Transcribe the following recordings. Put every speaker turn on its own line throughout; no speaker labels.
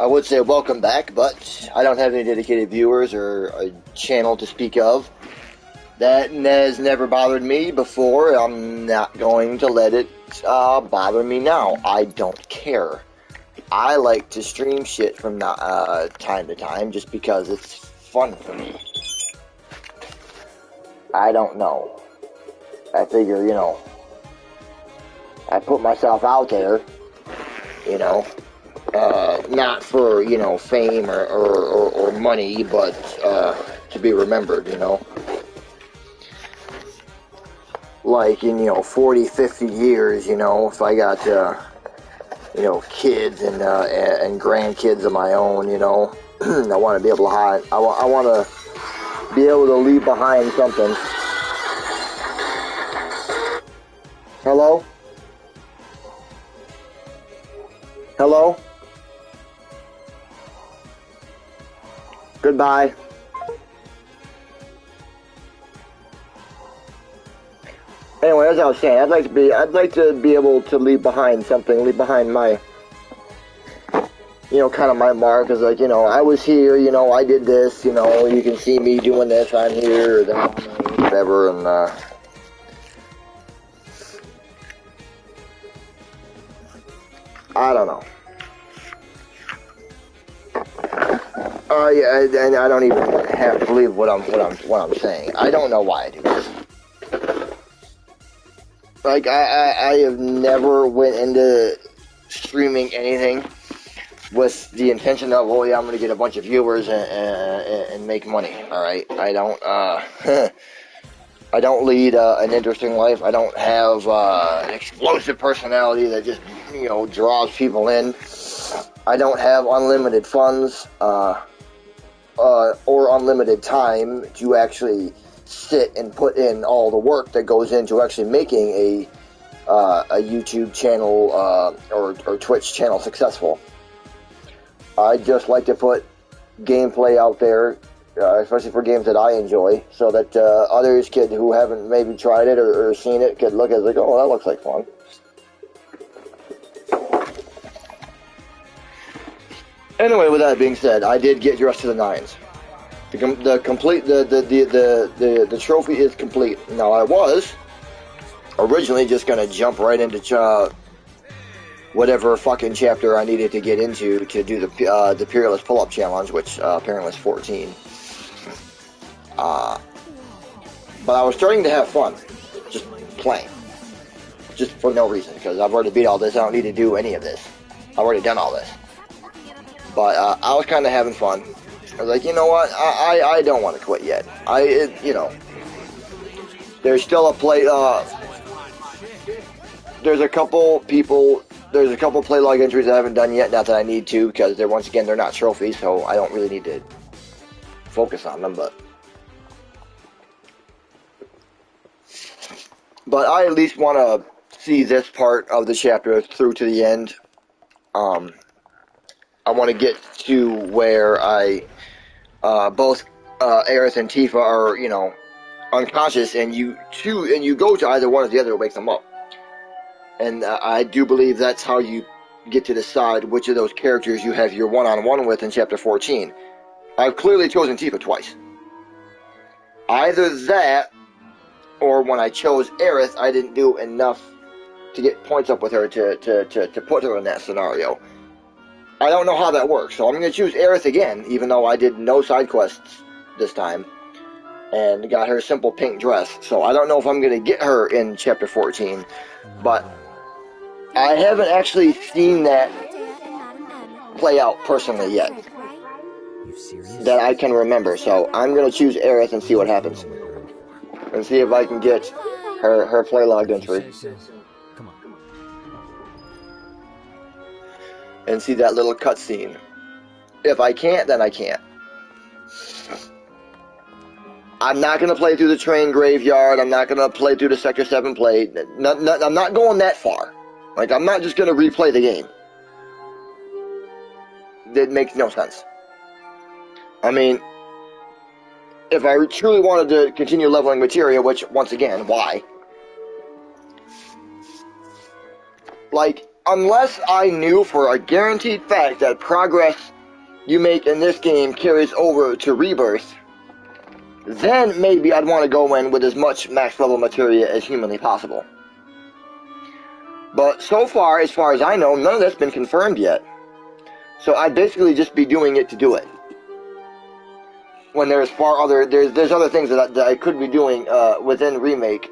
I would say welcome back, but I don't have any dedicated viewers or a channel to speak of. That has never bothered me before. I'm not going to let it bother me now. I don't care. I like to stream shit from time to time just because it's fun for me. I don't know. I figure, I put myself out there, not for, fame or money, but to be remembered, Like in, 40, 50 years, if I got, kids and grandkids of my own, I want to be able to hide. I want to be able to leave behind something. Hello? Hello? Goodbye. Anyway, as I was saying, I'd like to be able to leave behind something, leave behind my, kind of my mark, as like, I was here, I did this, you can see me doing this, I'm here, or that, whatever, and, I don't know. Yeah, and I don't even have to believe what I'm saying. I don't know why I do this. Like, I have never went into streaming anything with the intention of, oh yeah, I'm going to get a bunch of viewers and make money, alright? I don't, I don't lead an interesting life. I don't have an explosive personality that just, draws people in. I don't have unlimited funds, or unlimited time to actually sit and put in all the work that goes into actually making a YouTube channel or Twitch channel successful. I just like to put gameplay out there, especially for games that I enjoy, so that others who haven't maybe tried it or seen it could look at it like, oh, that looks like fun. Anyway, with that being said, I did get dressed to the nines. The trophy is complete. Now, I was originally just gonna jump right into whatever fucking chapter I needed to get into to do the Peerless Pull-Up Challenge, which apparently is 14. But I was starting to have fun, just playing, just for no reason, because I've already beat all this. I don't need to do any of this. I've already done all this. But I was kind of having fun. I was like, you know what? I don't want to quit yet. There's still a play. There's a couple play log entries I haven't done yet. Not that I need to, because they're not trophies, so I don't really need to focus on them. But I at least want to see this part of the chapter through to the end. I want to get to where both Aerith and Tifa are, unconscious, and you go to either one or the other to wake them up. And I do believe that's how you get to decide which of those characters you have your one-on-one with in Chapter 14. I've clearly chosen Tifa twice. Either that, or when I chose Aerith, I didn't do enough to get points up with her to put her in that scenario. I don't know how that works, so I'm going to choose Aerith again, even though I did no side quests this time, and got her simple pink dress. So I don't know if I'm going to get her in Chapter 14, but I haven't actually seen that play out personally yet, that I can remember. So I'm going to choose Aerith and see what happens, and see if I can get her play log entry. And see that little cutscene. If I can't, then I can't. I'm not going to play through the train graveyard. I'm not going to play through the Sector 7 play. I'm not going that far. Like, I'm not just going to replay the game. That makes no sense. I mean, if I truly wanted to continue leveling materia, which, once again, why? Like, unless I knew for a guaranteed fact that progress you make in this game carries over to Rebirth, then maybe I'd want to go in with as much max level materia as humanly possible. But so far as I know, none of that's been confirmed yet. So I'd basically just be doing it to do it. When there's there's other things that I could be doing within Remake.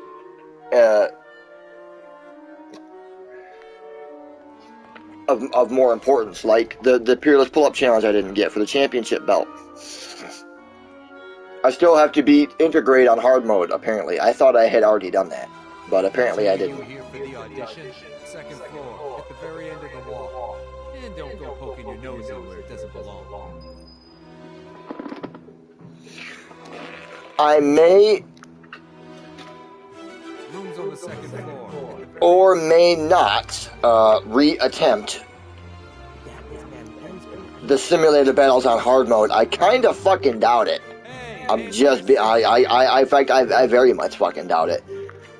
Of more importance, like the Peerless Pull-Up Challenge I didn't get for the championship belt. I still have to beat Integrate on hard mode, apparently. I thought I had already done that, but apparently I didn't.
Here for the audition, second floor, at the very end of the wall. And don't go poking your nose in where it doesn't belong.
I may
Rooms on the second floor.
or may not re-attempt the simulator battles on hard mode. I kind of fucking doubt it. I'm just, in fact, I very much fucking doubt it.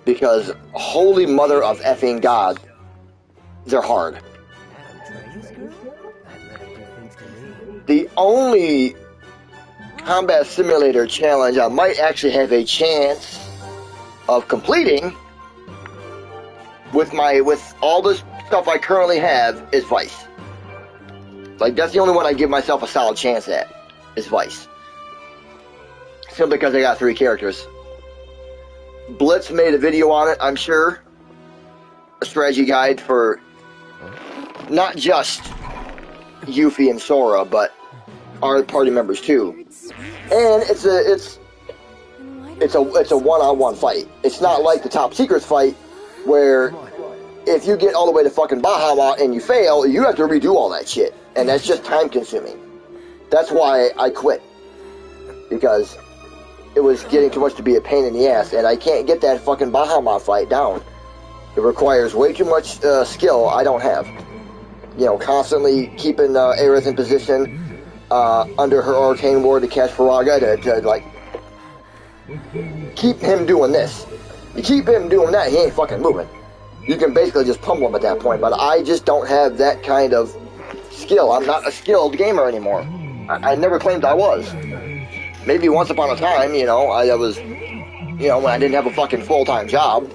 Because, holy mother of effing God, they're hard. The only combat simulator challenge I might actually have a chance of completing with all the stuff I currently have is Vice. Like, that's the only one I give myself a solid chance at, is Vice. Simply because I got 3 characters. Blitz made a video on it, I'm sure. A strategy guide for not just Yuffie and Sora, but our party members too. And it's a one-on-one fight. It's not like the Top Secrets fight where if you get all the way to fucking Bahamut and you fail, you have to redo all that shit. And that's just time consuming. That's why I quit. Because it was getting too much to be a pain in the ass, and I can't get that fucking Bahamut fight down. It requires way too much skill I don't have. You know, constantly keeping Aerith in position under her Arcane Ward to catch Faraga to like, keep him doing this. You keep him doing that, he ain't fucking moving. You can basically just pummel him at that point, but I just don't have that kind of skill. I'm not a skilled gamer anymore. I never claimed I was. Maybe once upon a time, you know, I was, you know, when I didn't have a fucking full-time job.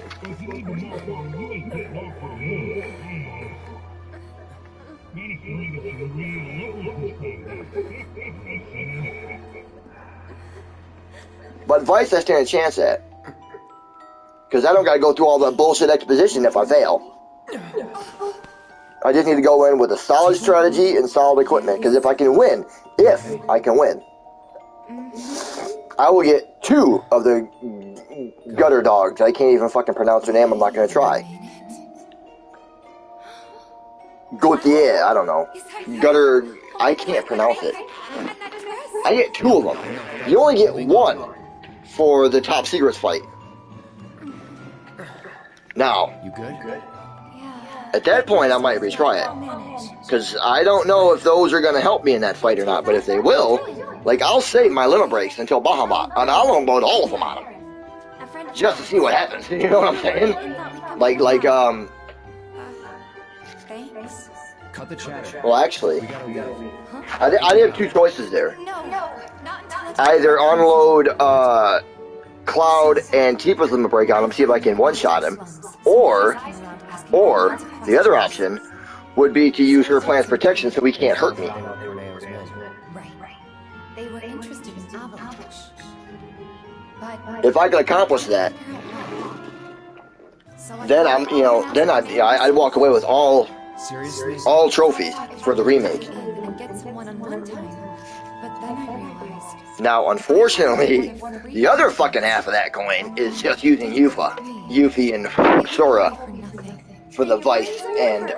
But Vice I stand a chance at. Because I don't gotta go through all the bullshit exposition if I fail. I just need to go in with a solid strategy and solid equipment. Because if I can win, I will get 2 of the gutter dogs. I can't even fucking pronounce their name. I'm not gonna try. Gautier, I don't know. Gutter, I can't pronounce it. I get 2 of them. You only get 1 for the Top Secrets fight. Now,
You good?
at that point, I might retry it. Because I don't know if those are going to help me in that fight or not. But if they will, like, I'll save my limit breaks until Bahamut. And I'll unload all of them on them. Just to see what happens. You know what I'm saying?
Thanks.
Cut the chatter.
Well, actually, I have 2 choices there.
No, not
Either unload Cloud and Tifa's limit break on him, see if I can one-shot him. Or the other option would be to use her plan's protection so he can't hurt me.
Right. They were interested in Avalanche. But
If I can accomplish that, then I'd walk away with all
Seriously?
trophies for the remake.
and get some one-on-one time. But then I realized
Now, unfortunately, the other fucking half of that coin is just using Yuffie and Sora for the Vice and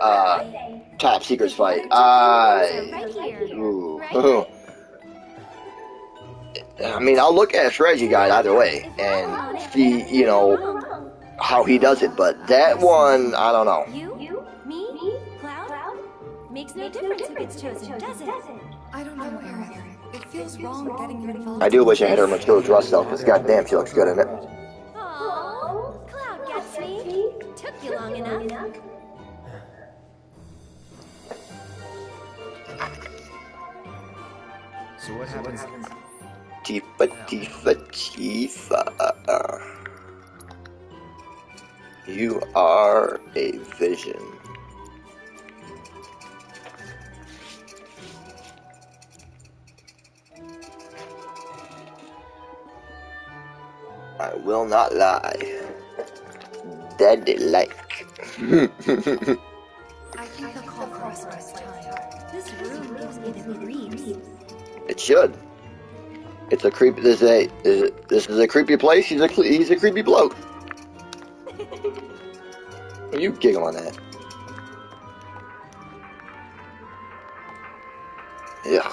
Top Secrets fight. I mean, I'll look at a strategy guide either way and see, you know, how he does it. But that one, I don't know.
You? Me? Cloud? Makes no difference who gets chosen, does it?
I don't know, Aerith. It feels wrong getting you involved.
I do wish I had her mature dress though, because goddamn, she looks good in it.
Aww, Cloud gets me. Took you long enough.
So what happens?
Tifa, Tifa, Tifa. You are a vision. I will not lie. Daddy like.
I think they'll call for us next time.
This room gives me the creeps.
It should. It's a creepy. This is a creepy place. He's a creepy bloke. You giggle on that. Yeah.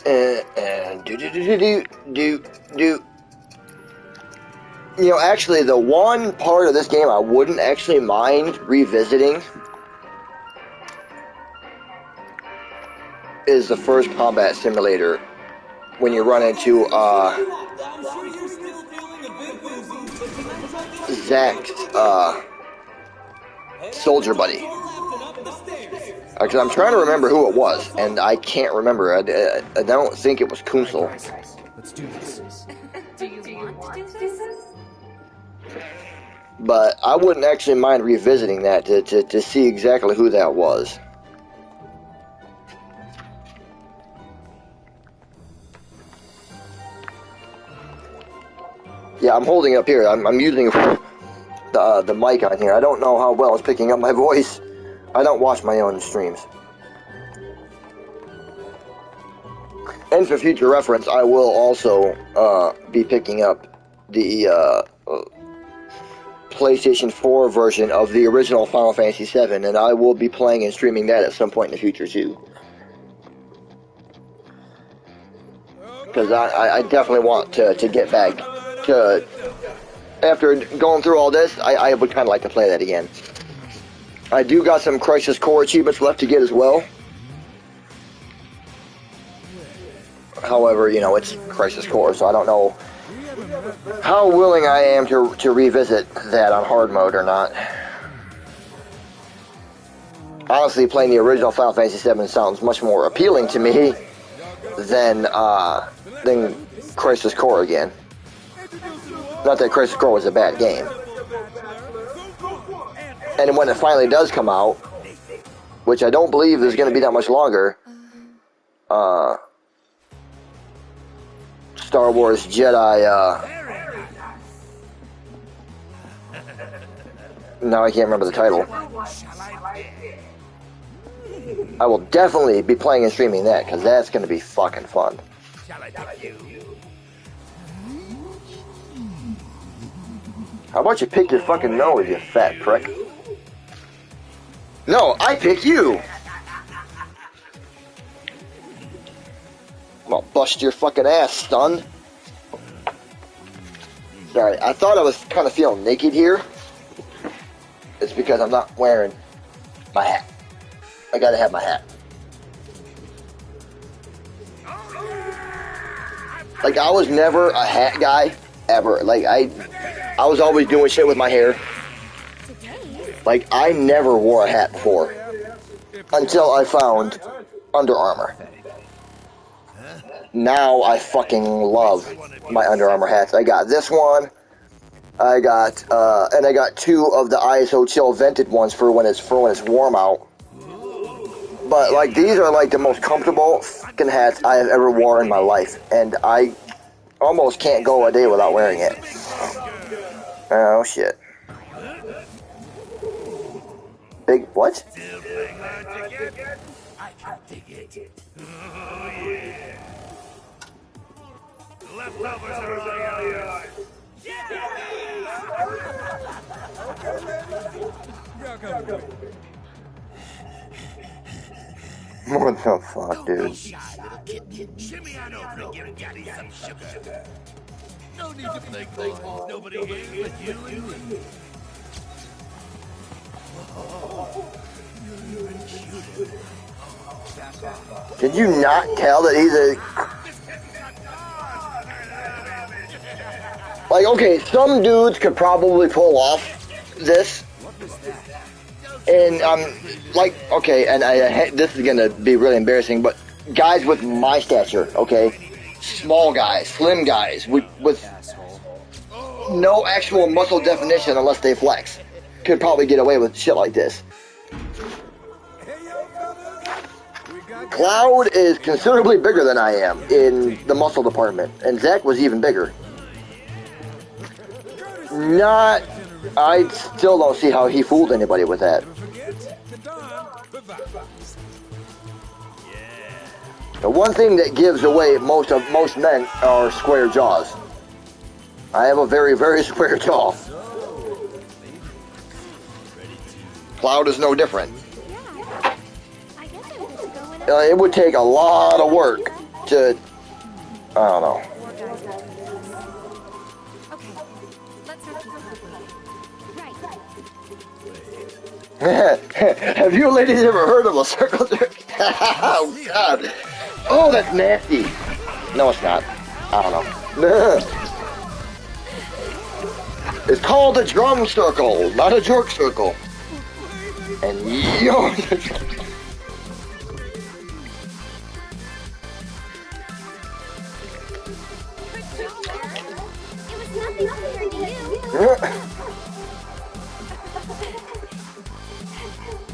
And do. You know, actually, the one part of this game I wouldn't actually mind revisiting is the first combat simulator when you run into Zach's soldier buddy. Because I'm trying to remember who it was, and I can't remember. I don't think it was Kunsel.
Let's do this.
Do you want to do this?
But I wouldn't actually mind revisiting that to see exactly who that was. Yeah, I'm holding up here. I'm using the mic on here. I don't know how well it's picking up my voice. I don't watch my own streams. And for future reference, I will also be picking up the PlayStation 4 version of the original Final Fantasy VII, and I will be playing and streaming that at some point in the future too. Because I definitely want to get back to... After going through all this, I would kind of like to play that again. I do got some Crisis Core achievements left to get as well. However, you know, it's Crisis Core, so I don't know how willing I am to revisit that on hard mode or not. Honestly, playing the original Final Fantasy VII sounds much more appealing to me than Crisis Core again. Not that Crisis Core was a bad game. And when it finally does come out, which I don't believe is going to be that much longer, Star Wars Jedi, now I can't remember the title. I will definitely be playing and streaming that, because that's going to be fucking fun. How about you pick your fucking nose, you fat prick? No, I pick you! I'm gonna bust your fucking ass, stunned. Sorry, I thought I was kind of feeling naked here. It's because I'm not wearing my hat. I gotta have my hat. Like, I was never a hat guy, ever. Like, I was always doing shit with my hair. Like, I never wore a hat before. Until I found Under Armour. Now I fucking love my Under Armour hats. I got this one. I got, and I got two of the ISO Chill vented ones for when it's warm out. But, like, these are, like, the most comfortable fucking hats I have ever worn in my life. And I almost can't go a day without wearing it. Oh, shit. Big, what?
I can dig it. Oh, yeah. Leftovers are all yours.
What the fuck, dude?
Shimmy on over and give Daddy some sugar. No need to play close. Nobody here but you and me.
Did you not tell that he's a... Like, okay, some dudes could probably pull off this. And like, okay, and this is gonna be really embarrassing, but guys with my stature, okay, small guys, slim guys with no actual muscle definition unless they flex, could probably get away with shit like this. Cloud is considerably bigger than I am in the muscle department, and Zach was even bigger. I still don't see how he fooled anybody with that. The one thing that gives away most men are square jaws. I have a very, very square jaw. Cloud is no different. It would take a lot of work to, I don't know. Have you ladies ever heard of a circle jerk? Oh, God. Oh, that's nasty. No, it's not. I don't know. It's called a drum circle, not a jerk circle. And yo.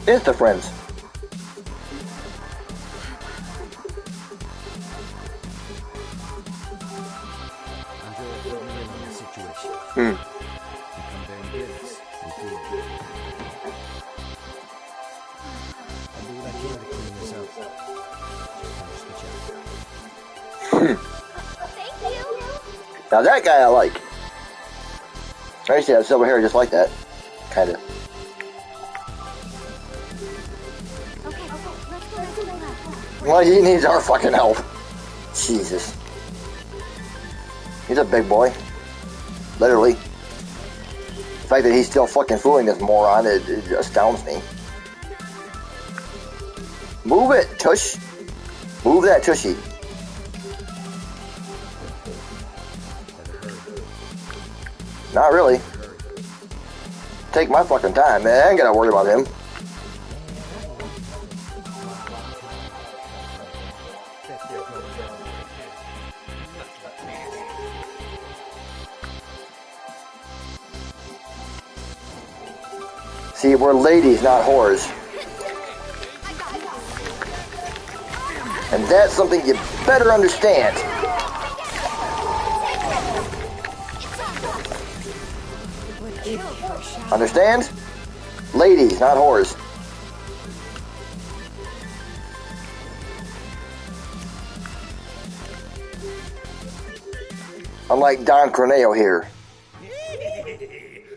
Insta friends. Now that guy I like. I used to have silver hair just like that. Kind of. Well, he needs our fucking help. Jesus. He's a big boy. Literally. The fact that he's still fucking fooling this moron, it astounds me. Move it, tush. Move that tushy. Not really. Take my fucking time, man. I ain't gotta worry about him. See, we're ladies, not whores. And that's something you better understand. Understand? Ladies, not whores. Unlike Don Corneo here.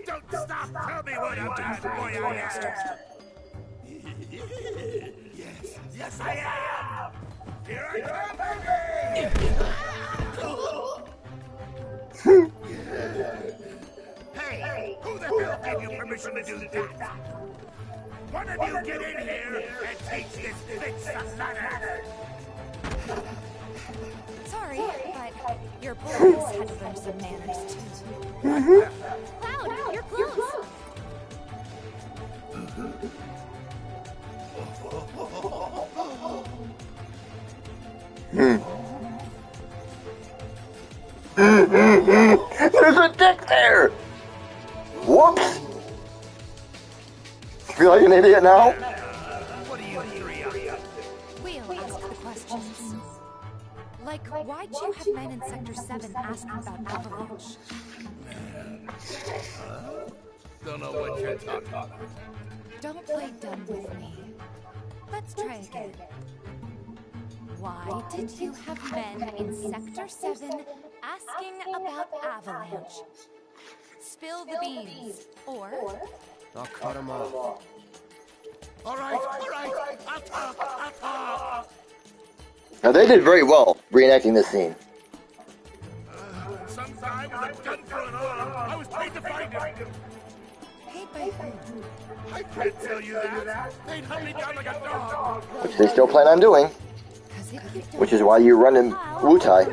Don't stop! Tell me what a bad boy I am! Yes, I am! Here I come, baby! Hey, who the hell gave you permission to do that? One of you get in here and teach this bitch some manners!
Sorry, but your boys had to learn some manners too. Cloud, you're close.
There's a dick there! Whoops! Feel like an idiot now?
What are you three up to?
We'll ask the questions. Like, why'd you have men in Sector 7 asking about Avalanche?
Don't know what you're talking about.
Don't play dumb with me. Let's try again. Why did you have men in Sector 7 asking about Avalanche? Spill the beans, or...
I'll cut him off.
All right, I'll talk.
Now they did very well reenacting this scene.
Some guy with a gun for an arm. I was paid to find him.
Paid by who?
I can't tell you that. They'd hunt me down like a dog.
Which they still plan on doing. Which is why you run in Wu-Tai.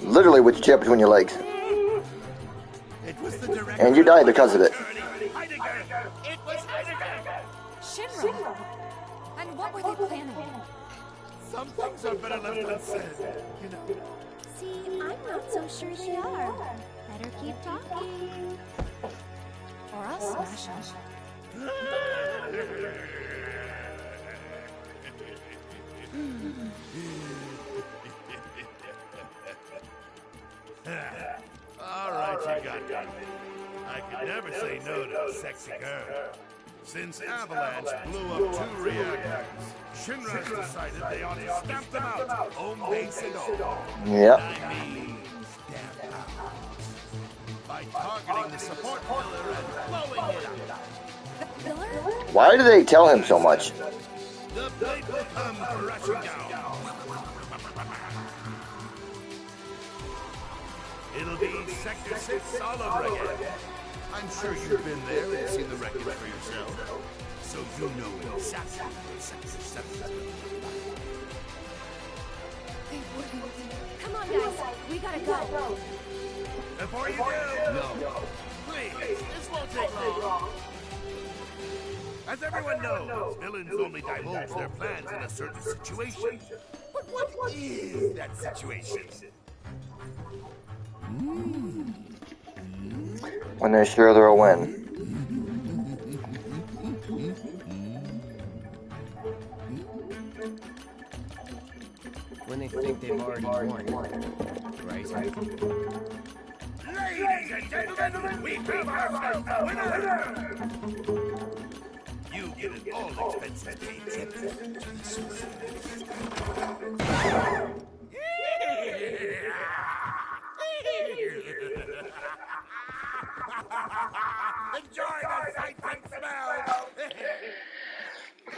Literally with your tail between your legs.
It was the director
And you die because of it.
hiding
Shinra. And what were they planning?
Some things are better left unsaid, you know.
See, I'm not so sure they are. Better keep talking.
Or I'll smash them.
All right, you got me. I could never say no to a sexy girl. Since Avalanche blew up 2 reactors, Shinra's decided they ought to stamp them out, home base and all.
Yep.
I mean, stamp out. By targeting the support pillar and blowing it up.
The pillar?
Why do they tell him so much?
The blade will come crashing down. It'll be Sector 6 all over again. I'm sure you've been there and seen the wreckage for yourself. So you know exactly what Sector 7 is going to look
They wouldn't.
Come on, guys. We gotta go.
like. Before you do, no. Please, this won't take long. As everyone knows, villains only divulge their plans in a certain situation. But what is that situation?
When they're sure they'll win.
When they think they've already won, right?
Ladies and gentlemen, we have ourselves a winner! You get an all-expenses paid trip to the super. Enjoy the sight and smell!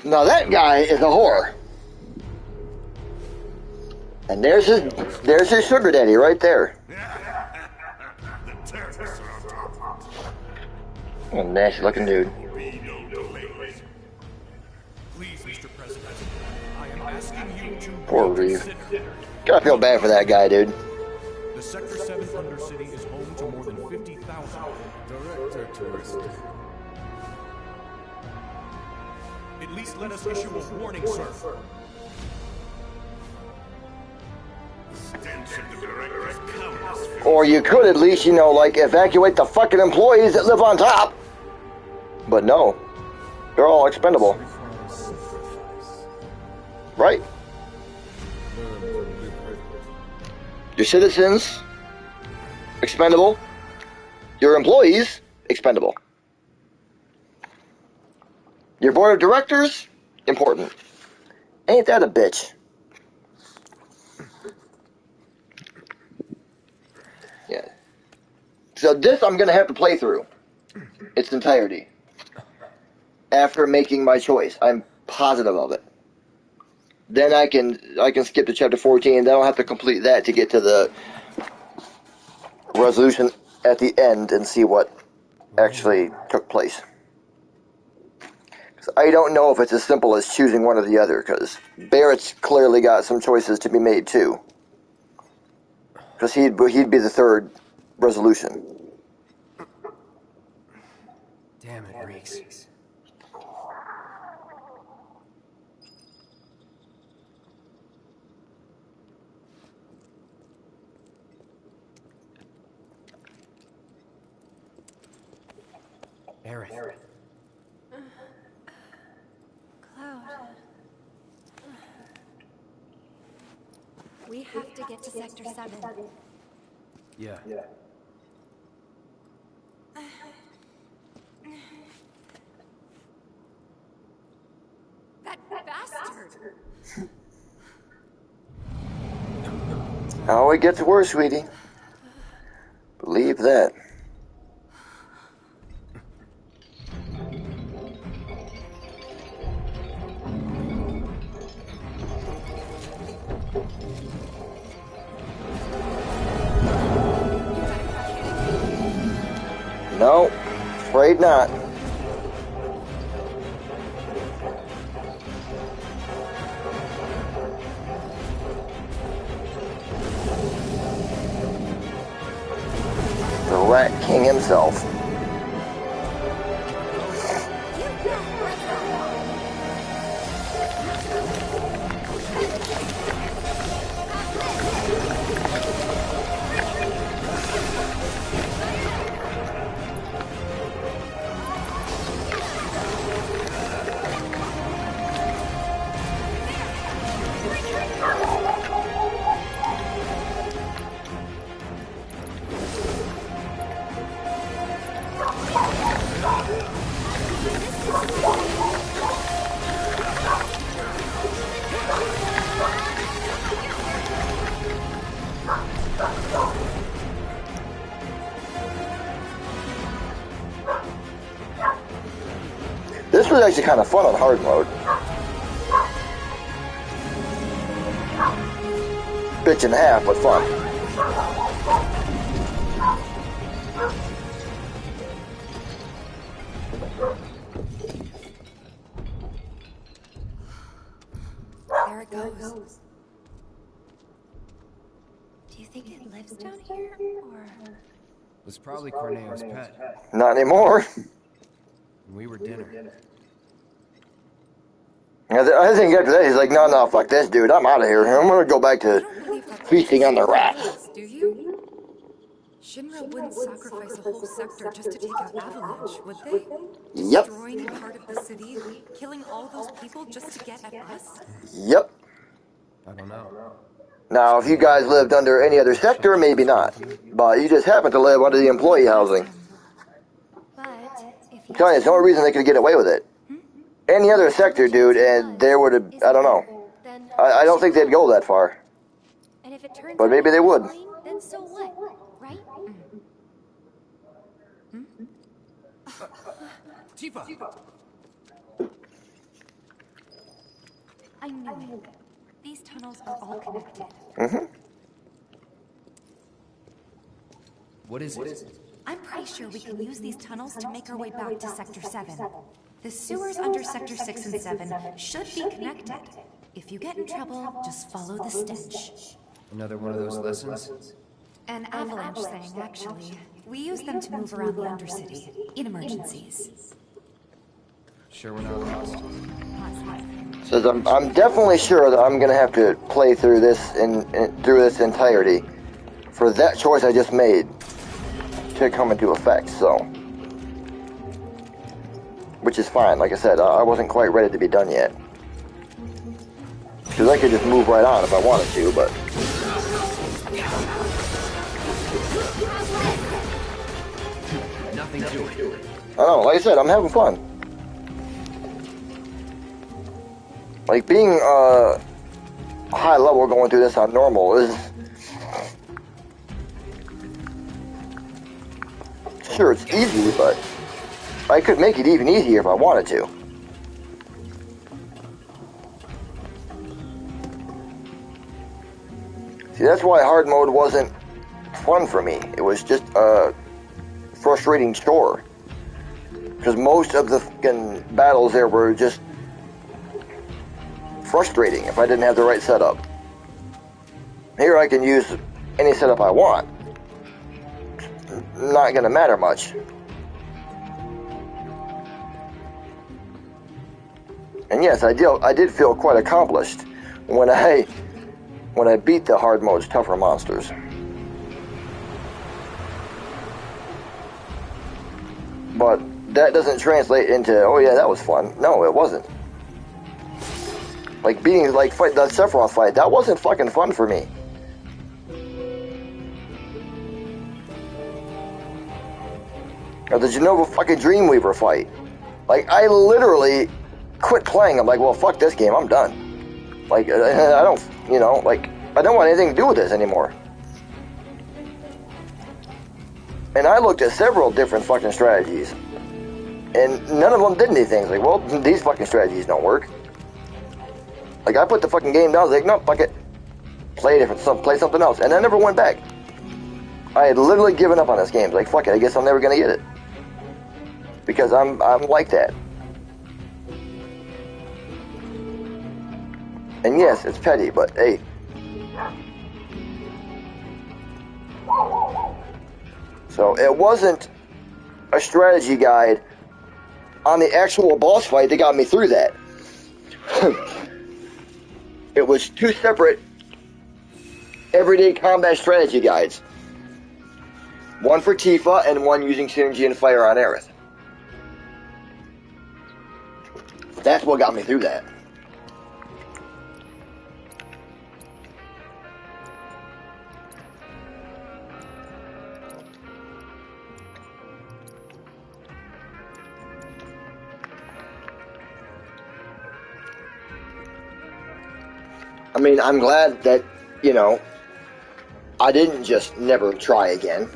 Now that guy is a whore. And there's his sugar daddy right there.
The terrorists are on top.
A nasty looking dude.
Be no delays.
Please, Mr. President, I am asking you to
Poor Reeve.
reconsider.
Gotta feel bad for that guy, dude.
The Sector 7 Undercity is home to more than 50,000 director tourists. At least let us issue a warning, sir.
Stench of the director's cowardice.
Or you could at least, you know, like evacuate the fucking employees that live on top. But no. They're all expendable. Right? Your citizens, expendable. Your employees, expendable. Your board of directors, important. Ain't that a bitch? Yeah. So this I'm gonna have to play through its entirety after making my choice. I'm positive of it. Then I can skip to chapter 14. Then I'll have to complete that to get to the resolution at the end and see what actually took place. 'Cause I don't know if it's as simple as choosing one or the other, because Barrett's clearly got some choices to be made too. Because he'd be the third resolution.
Damn it, Reeks. Aerith.
Cloud. We have to get to Sector 7.
Yeah.
That bastard!
Oh, it gets worse, sweetie. Believe that. No, afraid not. The Rat King himself.
You will break
This was actually kind of fun on hard mode. Bitch and a half, but fun.
There it goes.
Do you think it lives down here, or?
It was probably Corneo's pet.
Not anymore.
We were dinner.
I think after that he's like, no, fuck this, dude. I'm out of here. I'm gonna go back to feasting on the rats.
Do you? Shinra wouldn't sacrifice a whole sector just to take out Avalanche, would they?
Yep.
Destroying part of the city, killing all those people just to get at us?
Yep.
I don't know.
Now, if you guys lived under any other sector, maybe not. But you just happen to live under the employee housing.
But if
I'm telling you, there's no reason they could get away with it. Any other sector, dude, and there would have, I don't know.
then
I don't think they'd go that far.
and if it turns
But
out
maybe they
it's
would.
fine, then so what? Right?
Tifa!
I knew it. These tunnels are all connected.
Mm-hmm.
What is it?
I'm pretty sure we can use these tunnels to make our way back to Sector 7. The sewers under Sector 6 and 7 should be connected. If you get in trouble, just follow the stench.
Another one of those lessons?
An avalanche thing, actually. We use them to move around the Undercity, in emergencies.
Sure we're not lost?
Says I'm definitely sure that I'm gonna have to play through this through this entirety for that choice I just made to come into effect. So, which is fine. Like I said, I wasn't quite ready to be done yet because I could just move right on if I wanted to, but.
Nothing to it.
I don't know, like I said, I'm having fun. Like, being high level going through this on normal is... Sure, it's easy, but I could make it even easier if I wanted to. See, that's why hard mode wasn't fun for me. It was just a frustrating chore. Because most of the fucking battles there were just frustrating if I didn't have the right setup. Here I can use any setup I want. Not gonna matter much. And yes, I did feel quite accomplished when I beat the hard mode's tougher monsters. But that doesn't translate into, oh yeah, that was fun. No, it wasn't. Like beating, like fight that Sephiroth fight, that wasn't fucking fun for me. Or the Genova fucking Dreamweaver fight. Like, I literally quit playing. I'm like, well, fuck this game, I'm done. Like, I don't, you know, like, I don't want anything to do with this anymore. And I looked at several different fucking strategies. And none of them did anything. Like, well, these fucking strategies don't work. Like, I put the fucking game down, I was like, no, fuck it. Play something else. And I never went back. I had literally given up on this game. Like, fuck it, I guess I'm never gonna get it. Because I'm like that. And yes, it's petty, but hey. So, it wasn't a strategy guide on the actual boss fight that got me through that. It was two separate everyday combat strategy guides. One for Tifa and one using Synergy and Fire on Aerith. That's what got me through that. I mean, I'm glad that, you know, I didn't just never try again.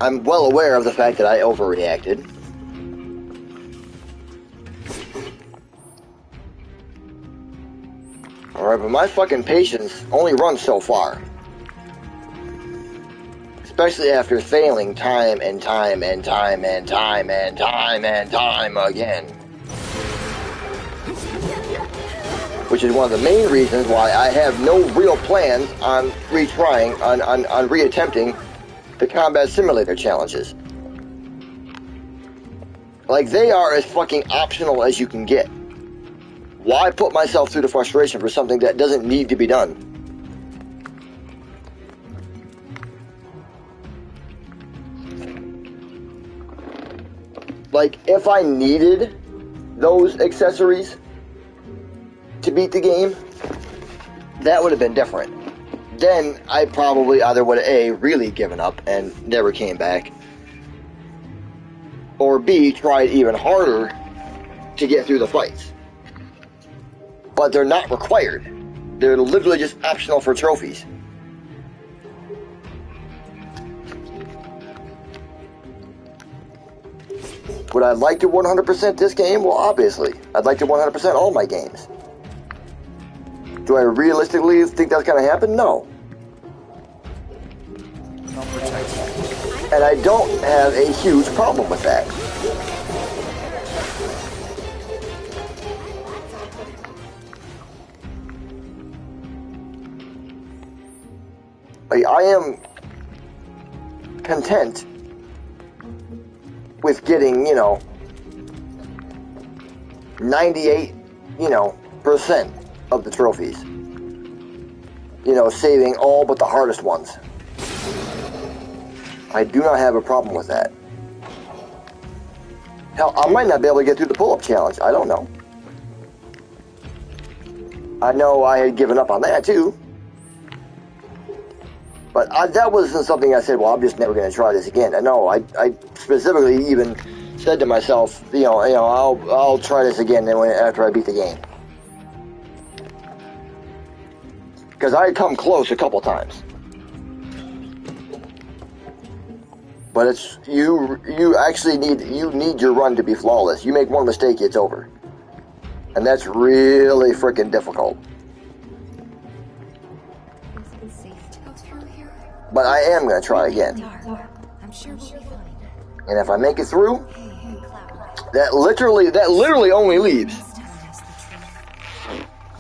I'm well aware of the fact that I overreacted. Alright, but my fucking patience only runs so far. Especially after failing time and time and time and time and time and time again. Which is one of the main reasons why I have no real plans on retrying, on reattempting the combat simulator challenges. Like, they are as fucking optional as you can get. Why put myself through the frustration for something that doesn't need to be done? Like, if I needed those accessories to beat the game, that would have been different. Then I probably either would have A, really given up and never came back, or B, tried even harder to get through the fights. But they're not required. They're literally just optional for trophies. Would I like to 100% this game? Well, obviously. I'd like to 100% all my games. Do I realistically think that's going to happen? No.
I'll protect you.
And I don't have a huge problem with that. Like, I am content with getting, 98, percent of the trophies. Saving all but the hardest ones. I do not have a problem with that. Hell, I might not be able to get through the pull-up challenge. I don't know. I know I had given up on that too. But that wasn't something I said, well, I'm just never going to try this again. No, I specifically even said to myself, I'll try this again after I beat the game. Because I had come close a couple times. But it's you actually need your run to be flawless. You make one mistake, it's over. And that's really freaking difficult. But I am going to try again.
I'm sure we'll be fine.
And if I make it through, that literally only leaves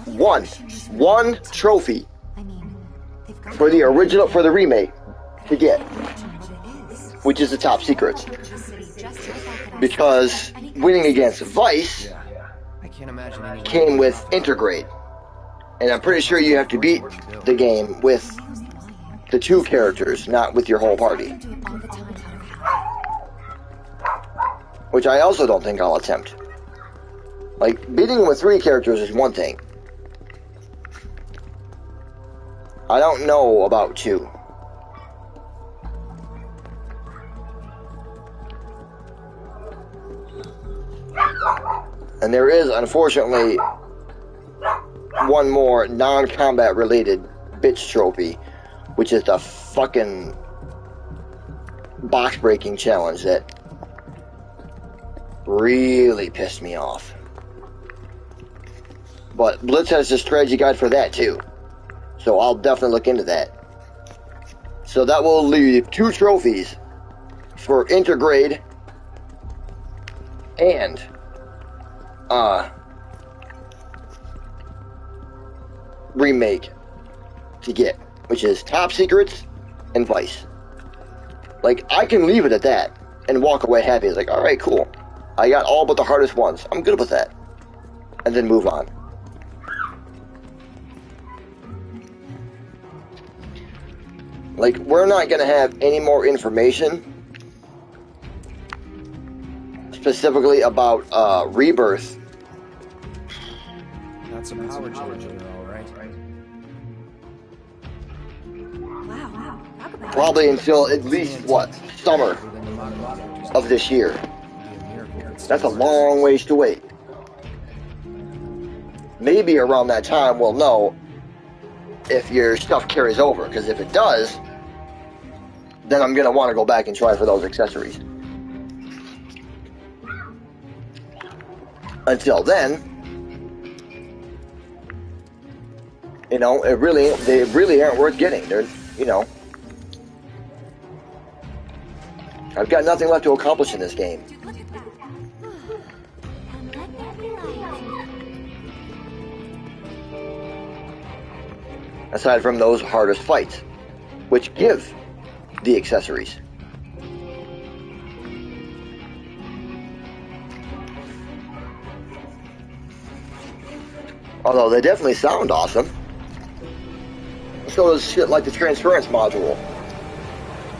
one trophy for the original, for the remake to get, which is the top secrets. Because winning against Vice
I can't imagine anyone
came with Intergrade. And I'm pretty sure you have to beat the game with the 2 characters, not with your whole party. Which I also don't think I'll attempt. Like, beating with 3 characters is one thing. I don't know about 2. And there is, unfortunately, one more non-combat related bitch trophy, which is the fucking box breaking challenge that really pissed me off. But Blitz has a strategy guide for that too, so I'll definitely look into that. So that will leave 2 trophies for Intergrade and Remake to get, which is Top Secrets and Vice. Like, I can leave it at that and walk away happy. It's like, alright, cool. I got all but the hardest ones. I'm good with that. And then move on. Like, we're not going to have any more information specifically about Rebirth.
That's a power changer, all right.
Wow. Talk about
Probably until at least, summer of this year. That's a long ways to wait. Maybe around that time we'll know if your stuff carries over, because if it does, then I'm gonna want to go back and try for those accessories. Until then, you know, they really aren't worth getting. They're, you know, I've got nothing left to accomplish in this game.
Dude, look at that.
And let that be light.
Aside from those hardest fights, which give the accessories. Although they definitely sound awesome. So does shit like the transference module.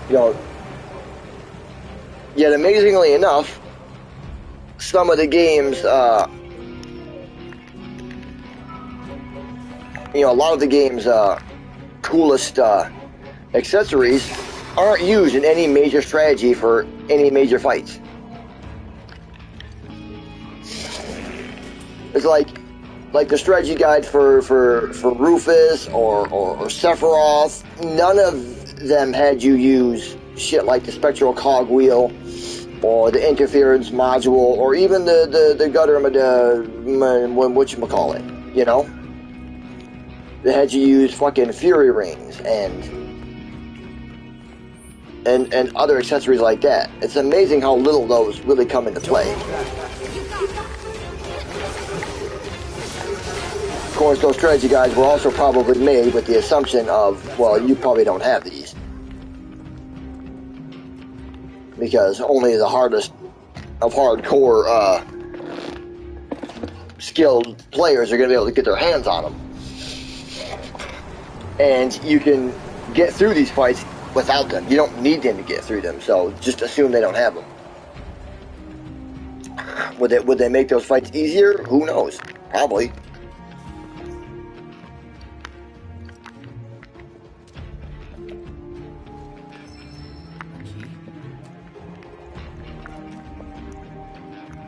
You know, yet amazingly enough, some of the games, you know, a lot of the game's coolest accessories aren't used in any major strategy for any major fights. It's like the strategy guide for Rufus or Sephiroth. None of them had you use shit like the spectral cogwheel or the interference module or even the gutter whatchamacallit, you know? They had you use fucking fury rings and other accessories like that. It's amazing how little those really come into play. Of course, those strategy guides were also probably made with the assumption of, well, you probably don't have these. Because only the hardest of hardcore skilled players are going to be able to get their hands on them. And you can get through these fights without them. You don't need them to get through them, so just assume they don't have them. Would they make those fights easier? Who knows? Probably.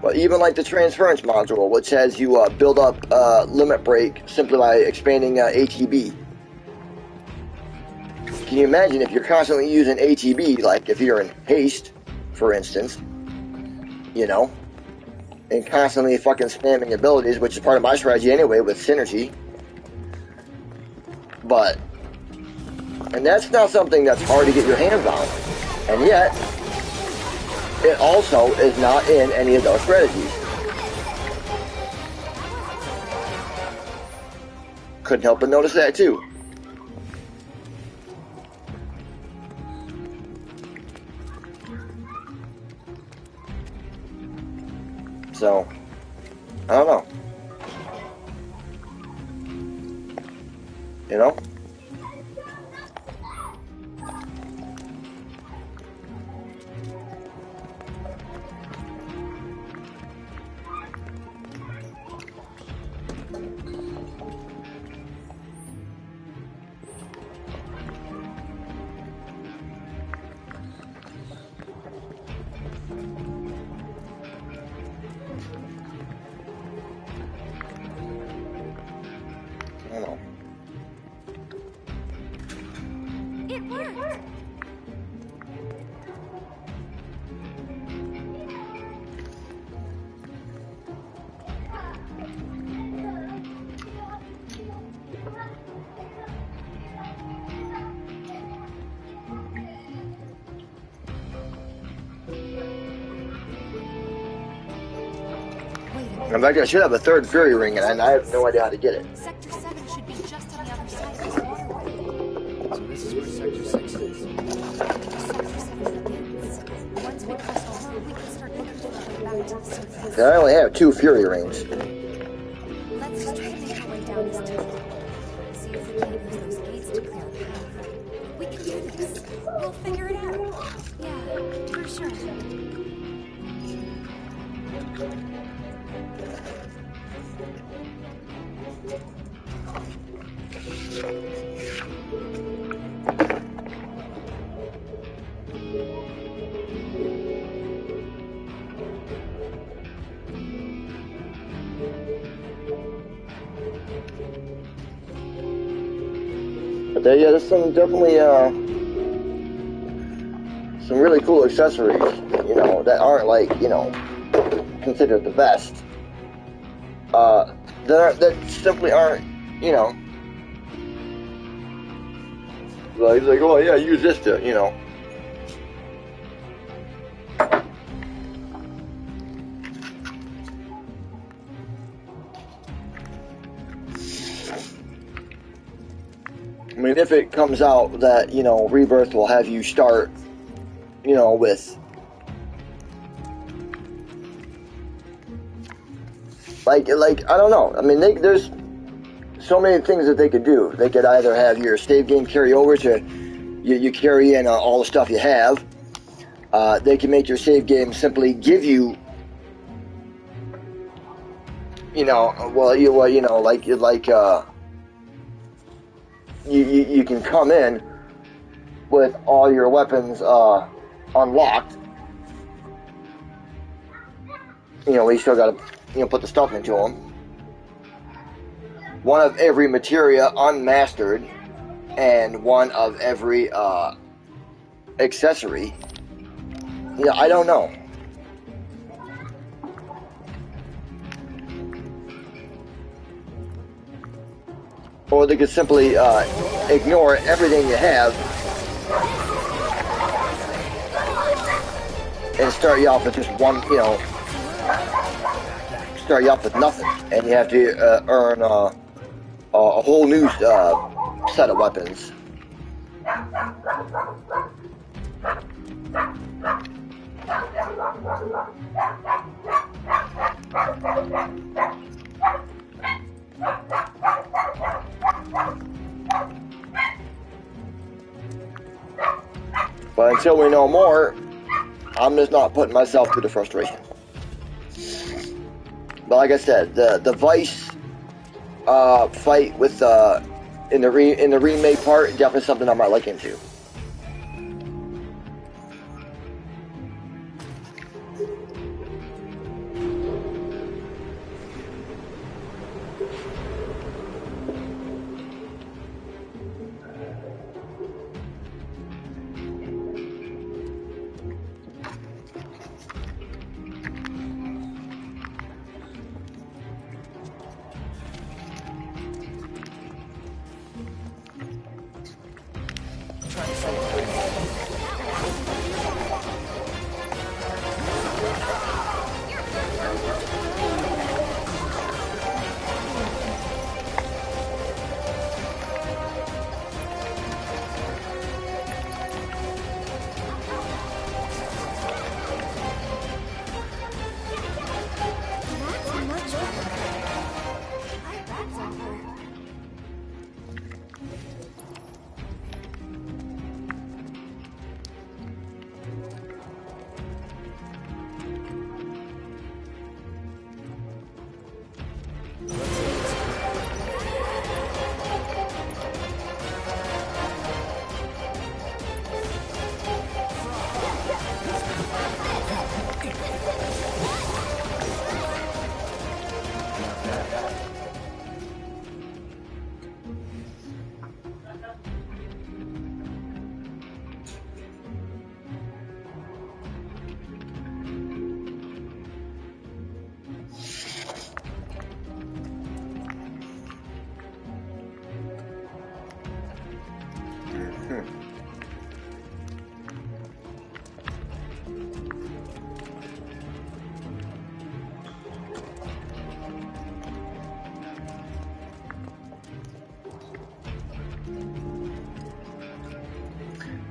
But even like the transference module, which has you build up limit break simply by expanding ATB. Can you imagine if you're constantly using ATB, like if you're in haste, for instance, you know, and constantly fucking spamming abilities, which is part of my strategy anyway with synergy. But, and that's not something that's hard to get your hands on. And yet, it also is not in any of those strategies. Couldn't help but notice that too. So, I don't know. You know?
It worked!
In fact, I should have a third Fury Ring, and I have no idea how to get it.
Sector 7 should be just on the other side of this waterway.
So this is where Sector 6 is.
Sector 7 begins. Once we cross over, we can start looking for our way back to the surface.
I only have 2 Fury Rings.
Let's just try to make our way down this tunnel. See if we can't use those gates to clear a path. We can do this. We'll figure it out. Yeah, for sure.
But yeah, there's some definitely some really cool accessories, you know, that aren't like, you know, considered the best. That simply aren't, you know. He's like, oh yeah, use this to, you know. I mean, if it comes out that, you know, Rebirth will have you start, you know, with like I don't know. I mean, there's so many things that they could do. They could either have your save game carry over to you carry in all the stuff you have. They can make your save game simply give you, you know, you know, like you can come in with all your weapons unlocked. You know, you still got to, you know, put the stuff into them. One of every materia unmastered, and one of every accessory. Yeah, I don't know. Or they could simply ignore everything you have and start you off with just one, you know, start you off with nothing, and you have to earn a whole new set of weapons. But until we know more, I'm just not putting myself through the frustration. But like I said, the Vice fight with in the remake part, definitely something I might look into.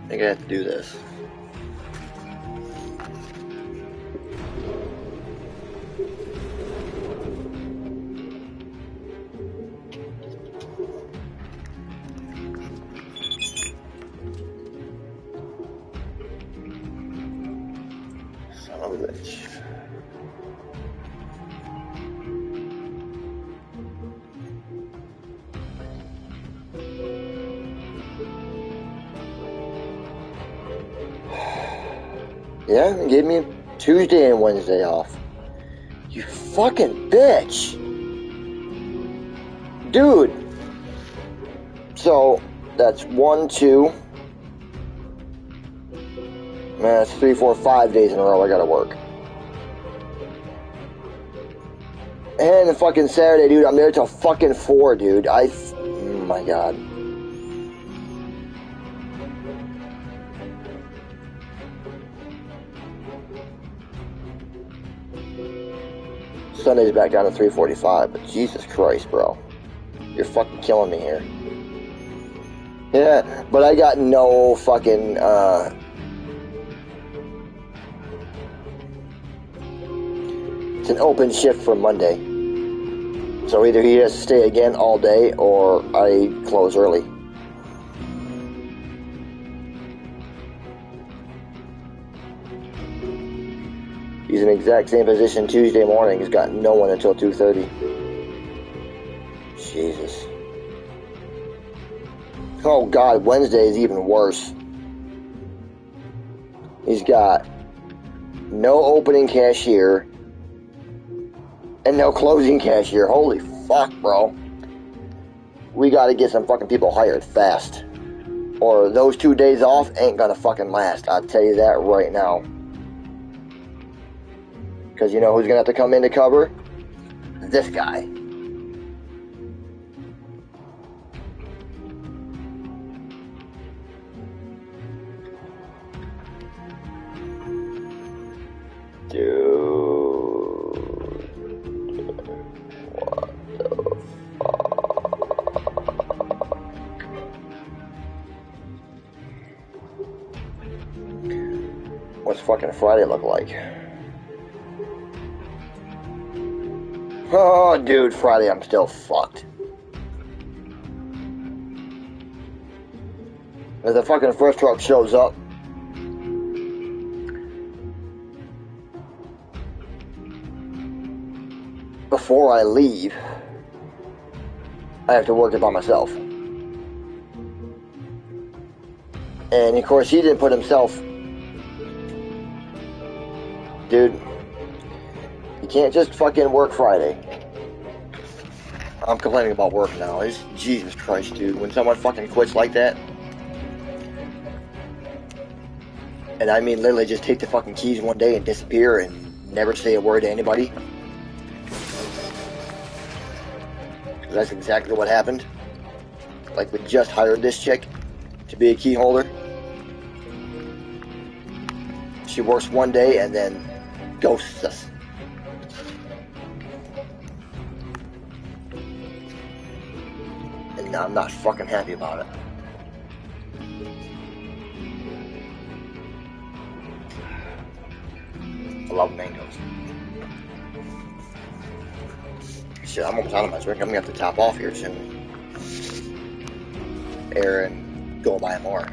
I think I have to do this. Son of a bitch. Yeah, give me Tuesday and Wednesday off. You fucking bitch. Dude. So, that's 1, 2. Man, it's 3, 4, 5 days in a row I gotta work. And the fucking Saturday, dude, I'm there till fucking 4, dude. Oh my god. Sunday's back down to 3:45, but Jesus Christ, bro. You're fucking killing me here. Yeah, but I got no fucking, it's an open shift for Monday. So either he has to stay again all day, or I close early. He's in the exact same position Tuesday morning. He's got no one until 2:30. Jesus. Oh God, Wednesday is even worse. He's got no opening cashier and no closing cashier. Holy fuck, bro. We gotta get some fucking people hired fast. Or those 2 days off ain't gonna fucking last. I'll tell you that right now. Because you know who's gonna have to come in to cover? This guy. Dude. What the fuck? What's fucking Friday look like? Oh, dude, Friday I'm still fucked. If the fucking first truck shows up, before I leave, I have to work it by myself. And of course, he didn't put himself. Dude, you can't just fucking work Friday. I'm complaining about work now. It's Jesus Christ, dude. When someone fucking quits like that, and I mean literally just take the fucking keys one day and disappear and never say a word to anybody. That's exactly what happened. Like, we just hired this chick to be a key holder. She works one day and then ghosts us. And I'm not fucking happy about it. I love mangoes. Shit, I'm almost out of my drink. I'm gonna have to top off here soon. Aaron, go buy more.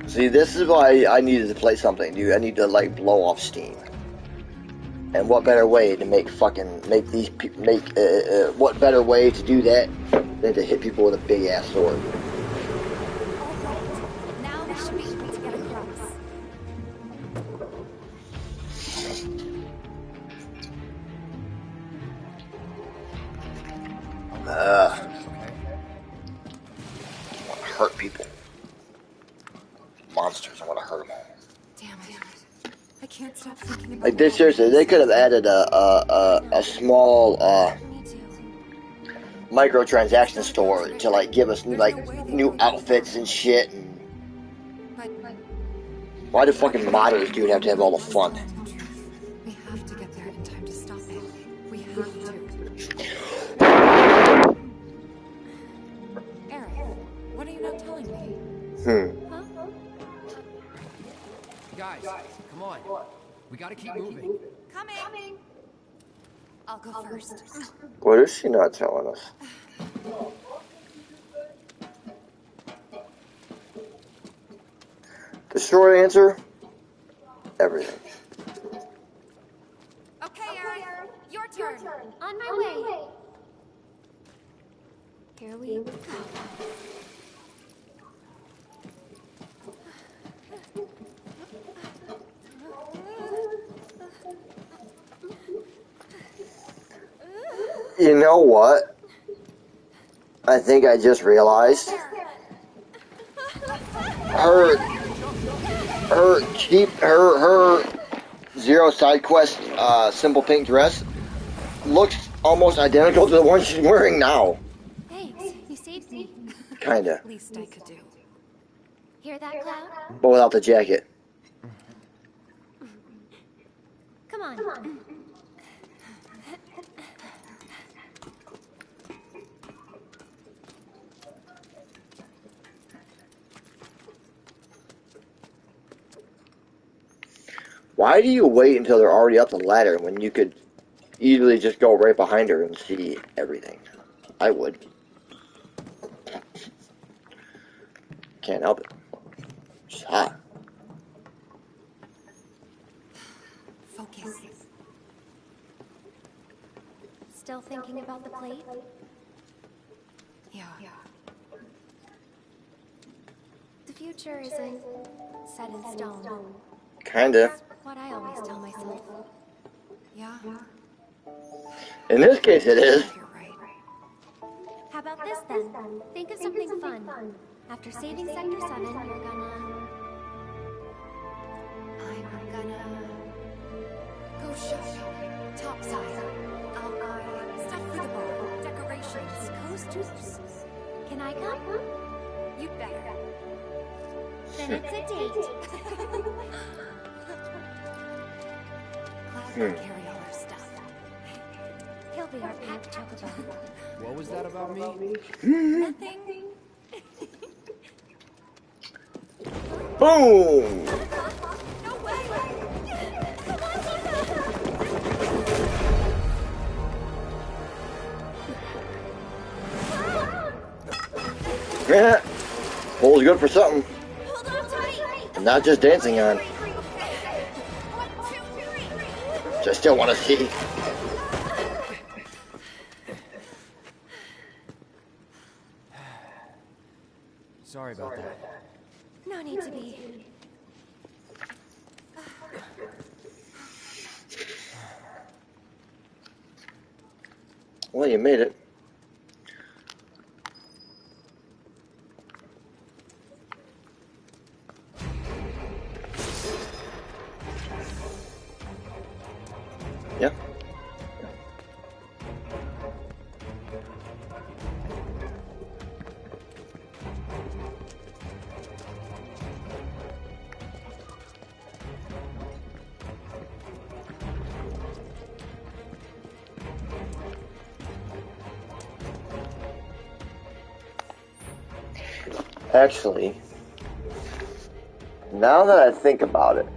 See, this is why I needed to play something, dude. I need to, like, blow off steam. And what better way to what better way to do that than to hit people with a big ass sword?
Now we should be able to get across.
I want to hurt people. Monsters, I want to hurt them all.
Damn it. I can't stop thinking about
Like, this, seriously, they could have added a small,
Me too.
microtransaction store to, like, give us, new outfits and shit. And
But
why do fucking modders, dude, have to have all the fun?
we have to get there in time to stop it. We have to. Eric, what are you not telling me?
Huh?
Guys, come on. We gotta keep moving.
Coming. I'll go first.
What is she not telling us? short answer, everything.
Okay, Aerith, your turn.
On my way. Here we go.
You know what? I think I just realized her Zero side quest simple pink dress looks almost identical to the one she's wearing now.
Thanks, you saved me.
Kinda,
Least I could do.
Hear that, Cloud?
but without the jacket.
Come on.
Why do you wait until they're already up the ladder when you could easily just go right behind her and see everything? I would. Can't help it. It's hot.
Focus.
Still thinking about the plate?
Yeah.
The future isn't set in stone.
Kinda.
That's what I always tell myself.
Yeah,
In this case, it is.
you're right.
How about this then? Think of something fun. After saving Sector 7, you're gonna...
I'm gonna go shopping. Topside. I'll buy stuff for the bar, decorations, coasters.
Can I come?
You'd better.
Then it's a date.
Cloud can carry all our stuff.
He'll be our pack chocobo.
What was that about me?
Nothing.
Boom!
No way.
Yeah. Pole's good for something.
Hold on tight.
And not just dancing on.
1, 2, 3.
Which I still want to see.
Sorry about that.
No need to be.
Well, you made it. Yeah. Actually, now that I think about it,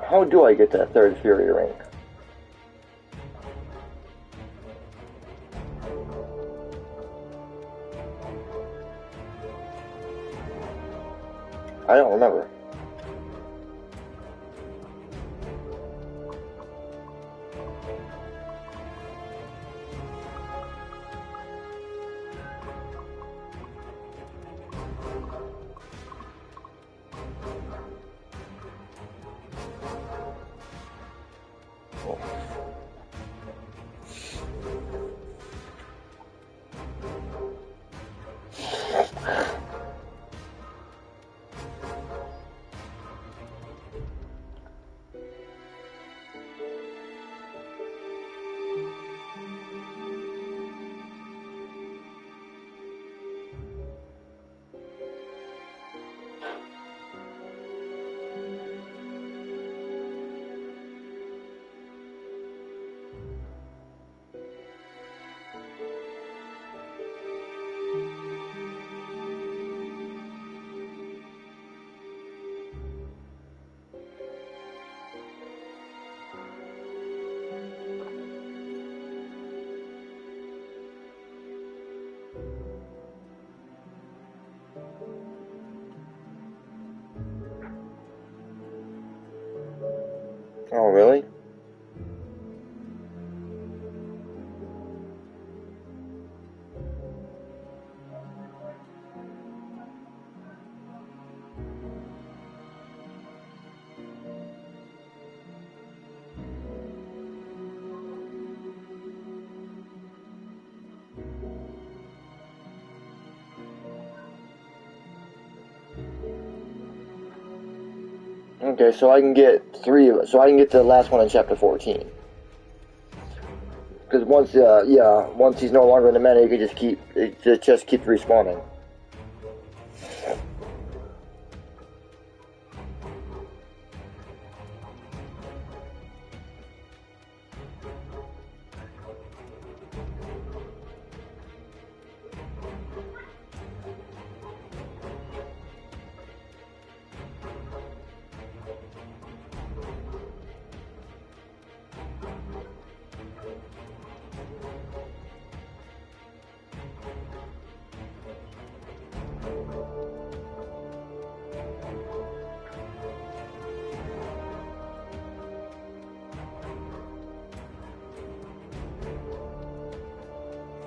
how do I get that third Fury rank? I don't remember. Oh, really? Okay, so I can get so I can get to the last one in chapter 14. Because once he's no longer in the meta, you can just keep respawning.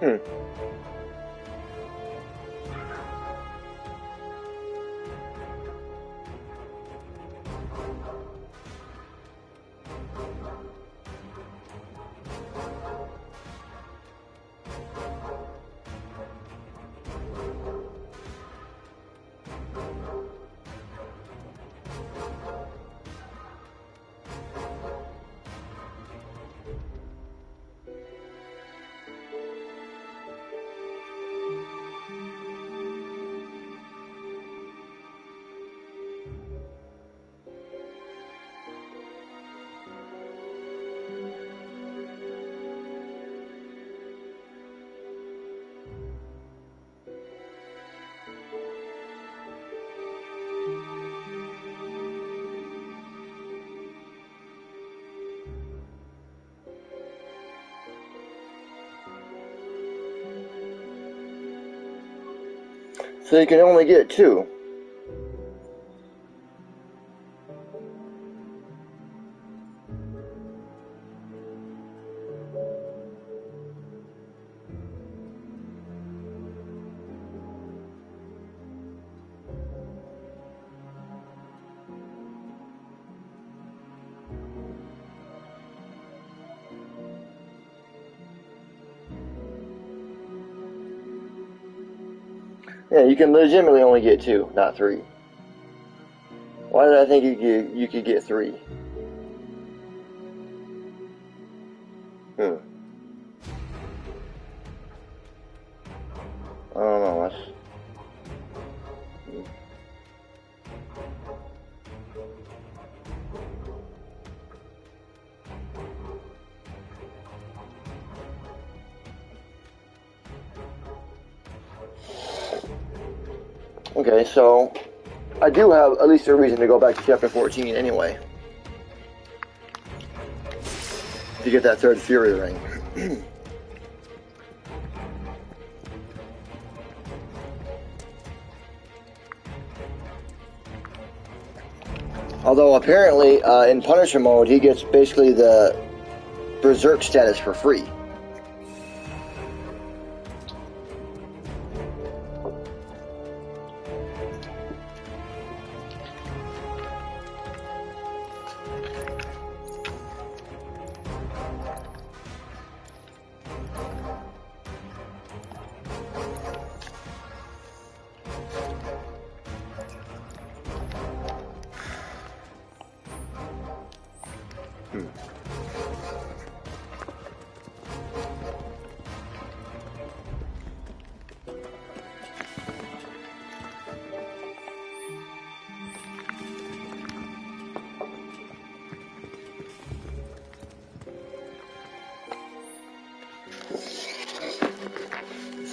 Hmm. So you can only get 2. Yeah, you can legitimately only get 2, not 3. Why did I think you could get 3? Hmm. I don't know. Okay, so I do have at least a reason to go back to chapter 14 anyway. To get that 3rd Fury ring. Although apparently in Punisher mode he gets basically the Berserk status for free.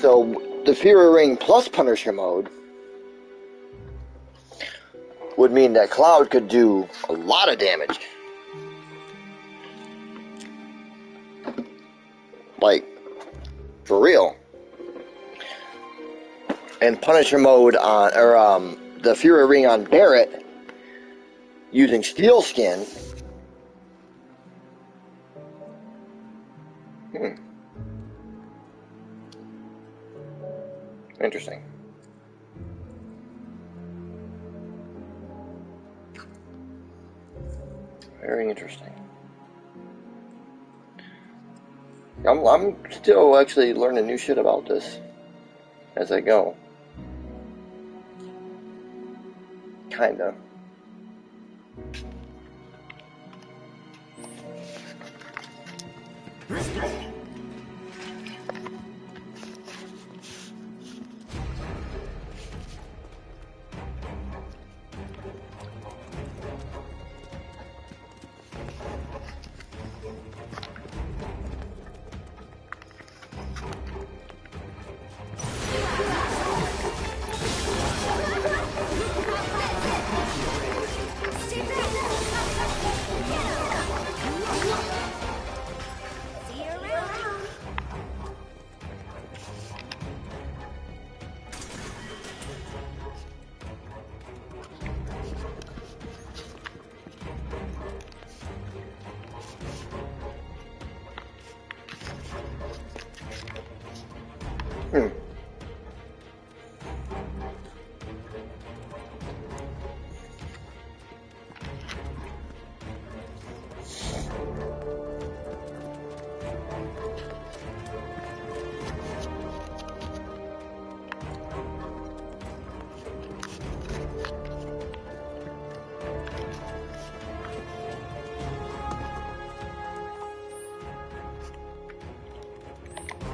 So the Fury Ring plus Punisher mode would mean that Cloud could do a lot of damage. Like, for real. And Punisher mode on, or the Fury Ring on Barrett using Steel Skin Interesting. Very interesting. I'm still actually learning new shit about this as I go. Kinda.
See you around.
Hmm.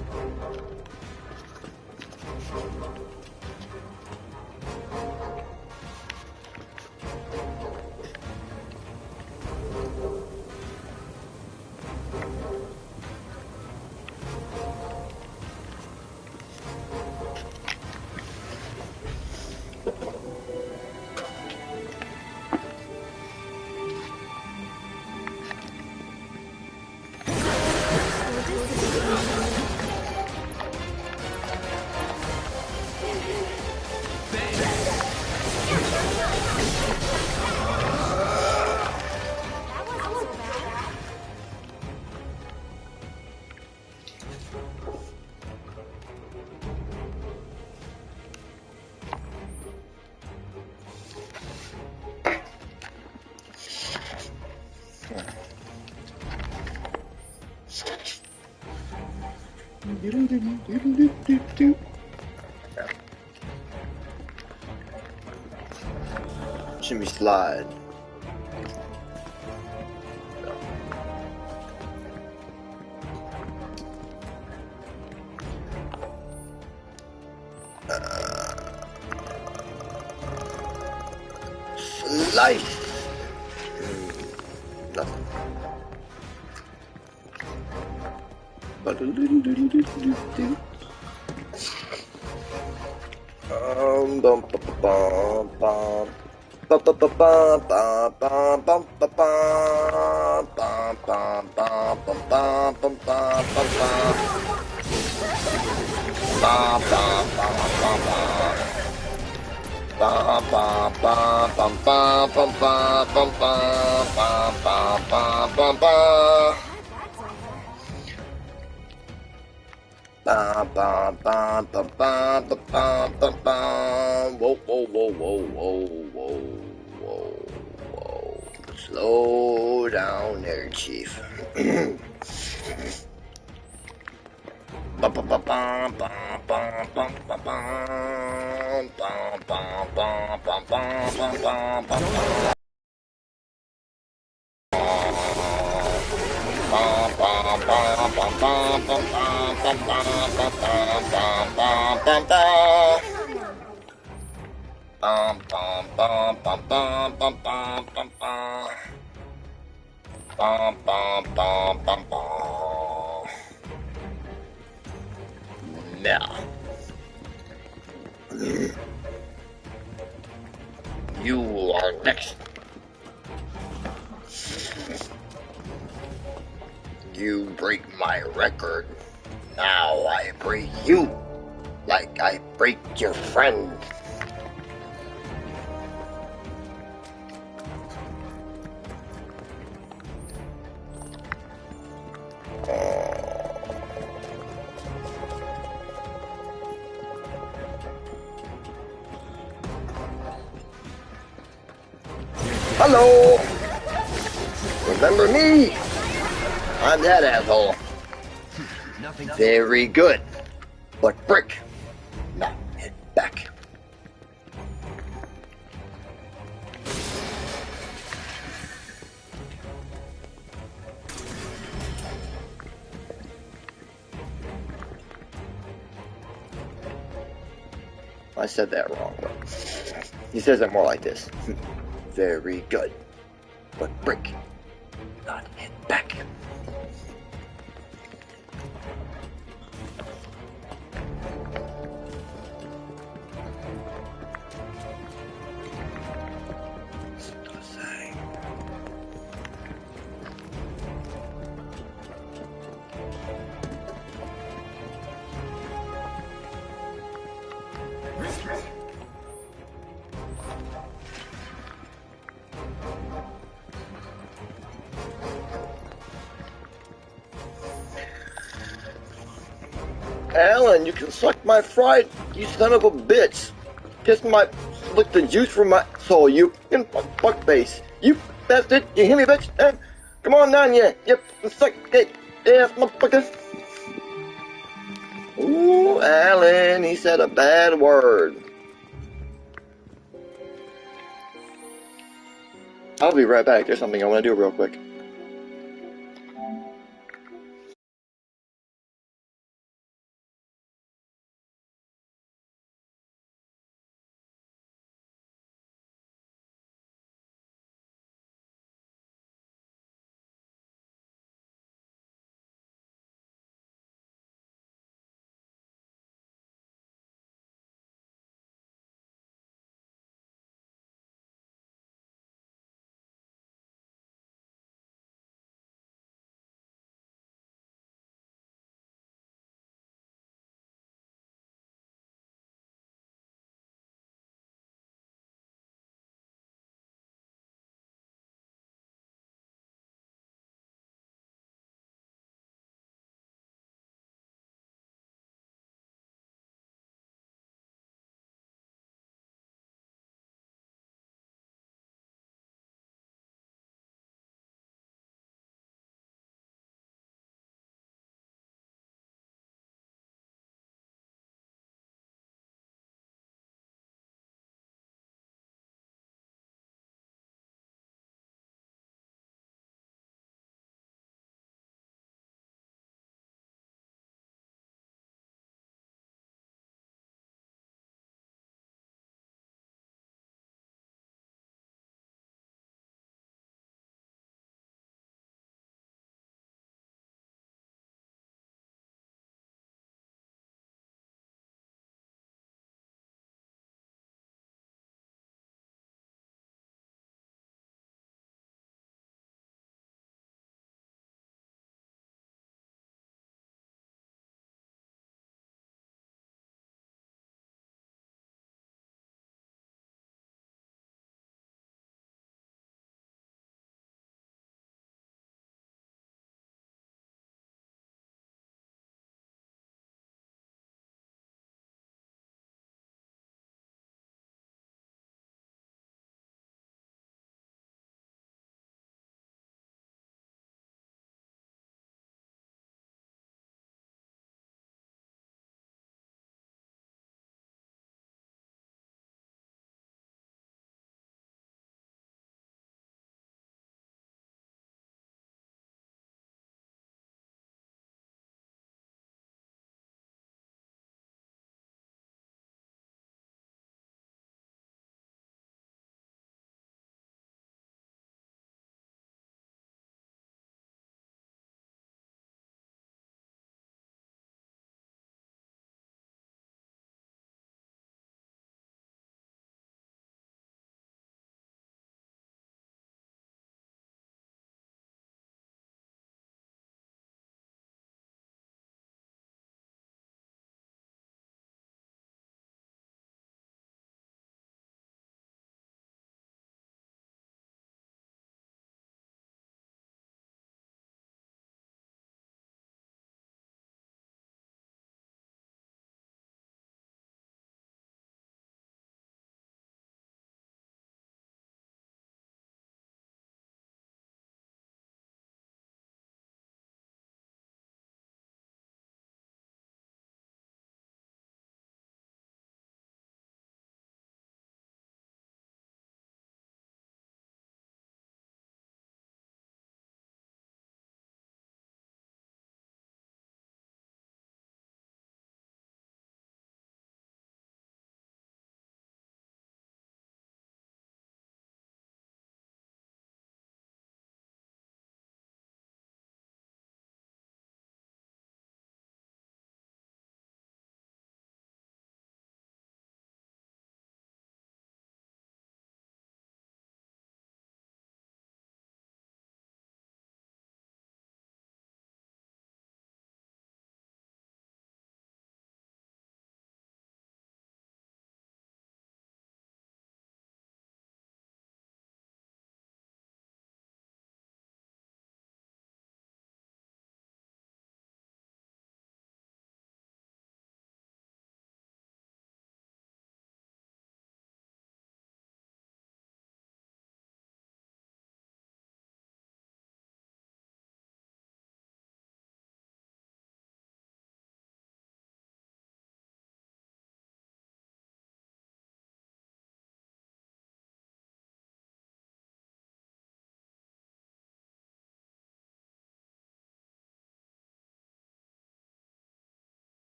That wasn't so bad.
Shimmy slide. Life. Nothing. But a little. Bum bum bum bum. Bum bum bum bum bum bum bum bum bum bum bum bum bum bum bum bum. Bum bum bum bum bum. Bum bum bum bum bum bum bum bum bum bum bum bum. Bum bum bum bum bum bum bum bum. Whoa whoa whoa whoa whoa whoa whoa whoa. Slow down there, Chief. Bum bum bum bum bum bum bum bum bum bum bum bum bum bum bum. Bum bum bum bum bum bum bum bum bum bum bum bum bum. Bum bum bum bum bum bum bum bum bum. Bum bum bum bum bum. Now, you are next. You break my record. Now I break you, like I break your friend. Hello! Remember me? I'm that asshole.
Nothing.
Very good. But brick. Not hit back. I said that wrong, but he says it more like this. Very good. But brick. Not hit back. Alan, you can suck my fried, you son of a bitch. Kiss my, lick the juice from my soul, you fuck face. You bastard, you hear me, bitch? Come on down, you suck ass motherfucker. Ooh, Alan, he said a bad word. I'll be right back, there's something I want to do real quick.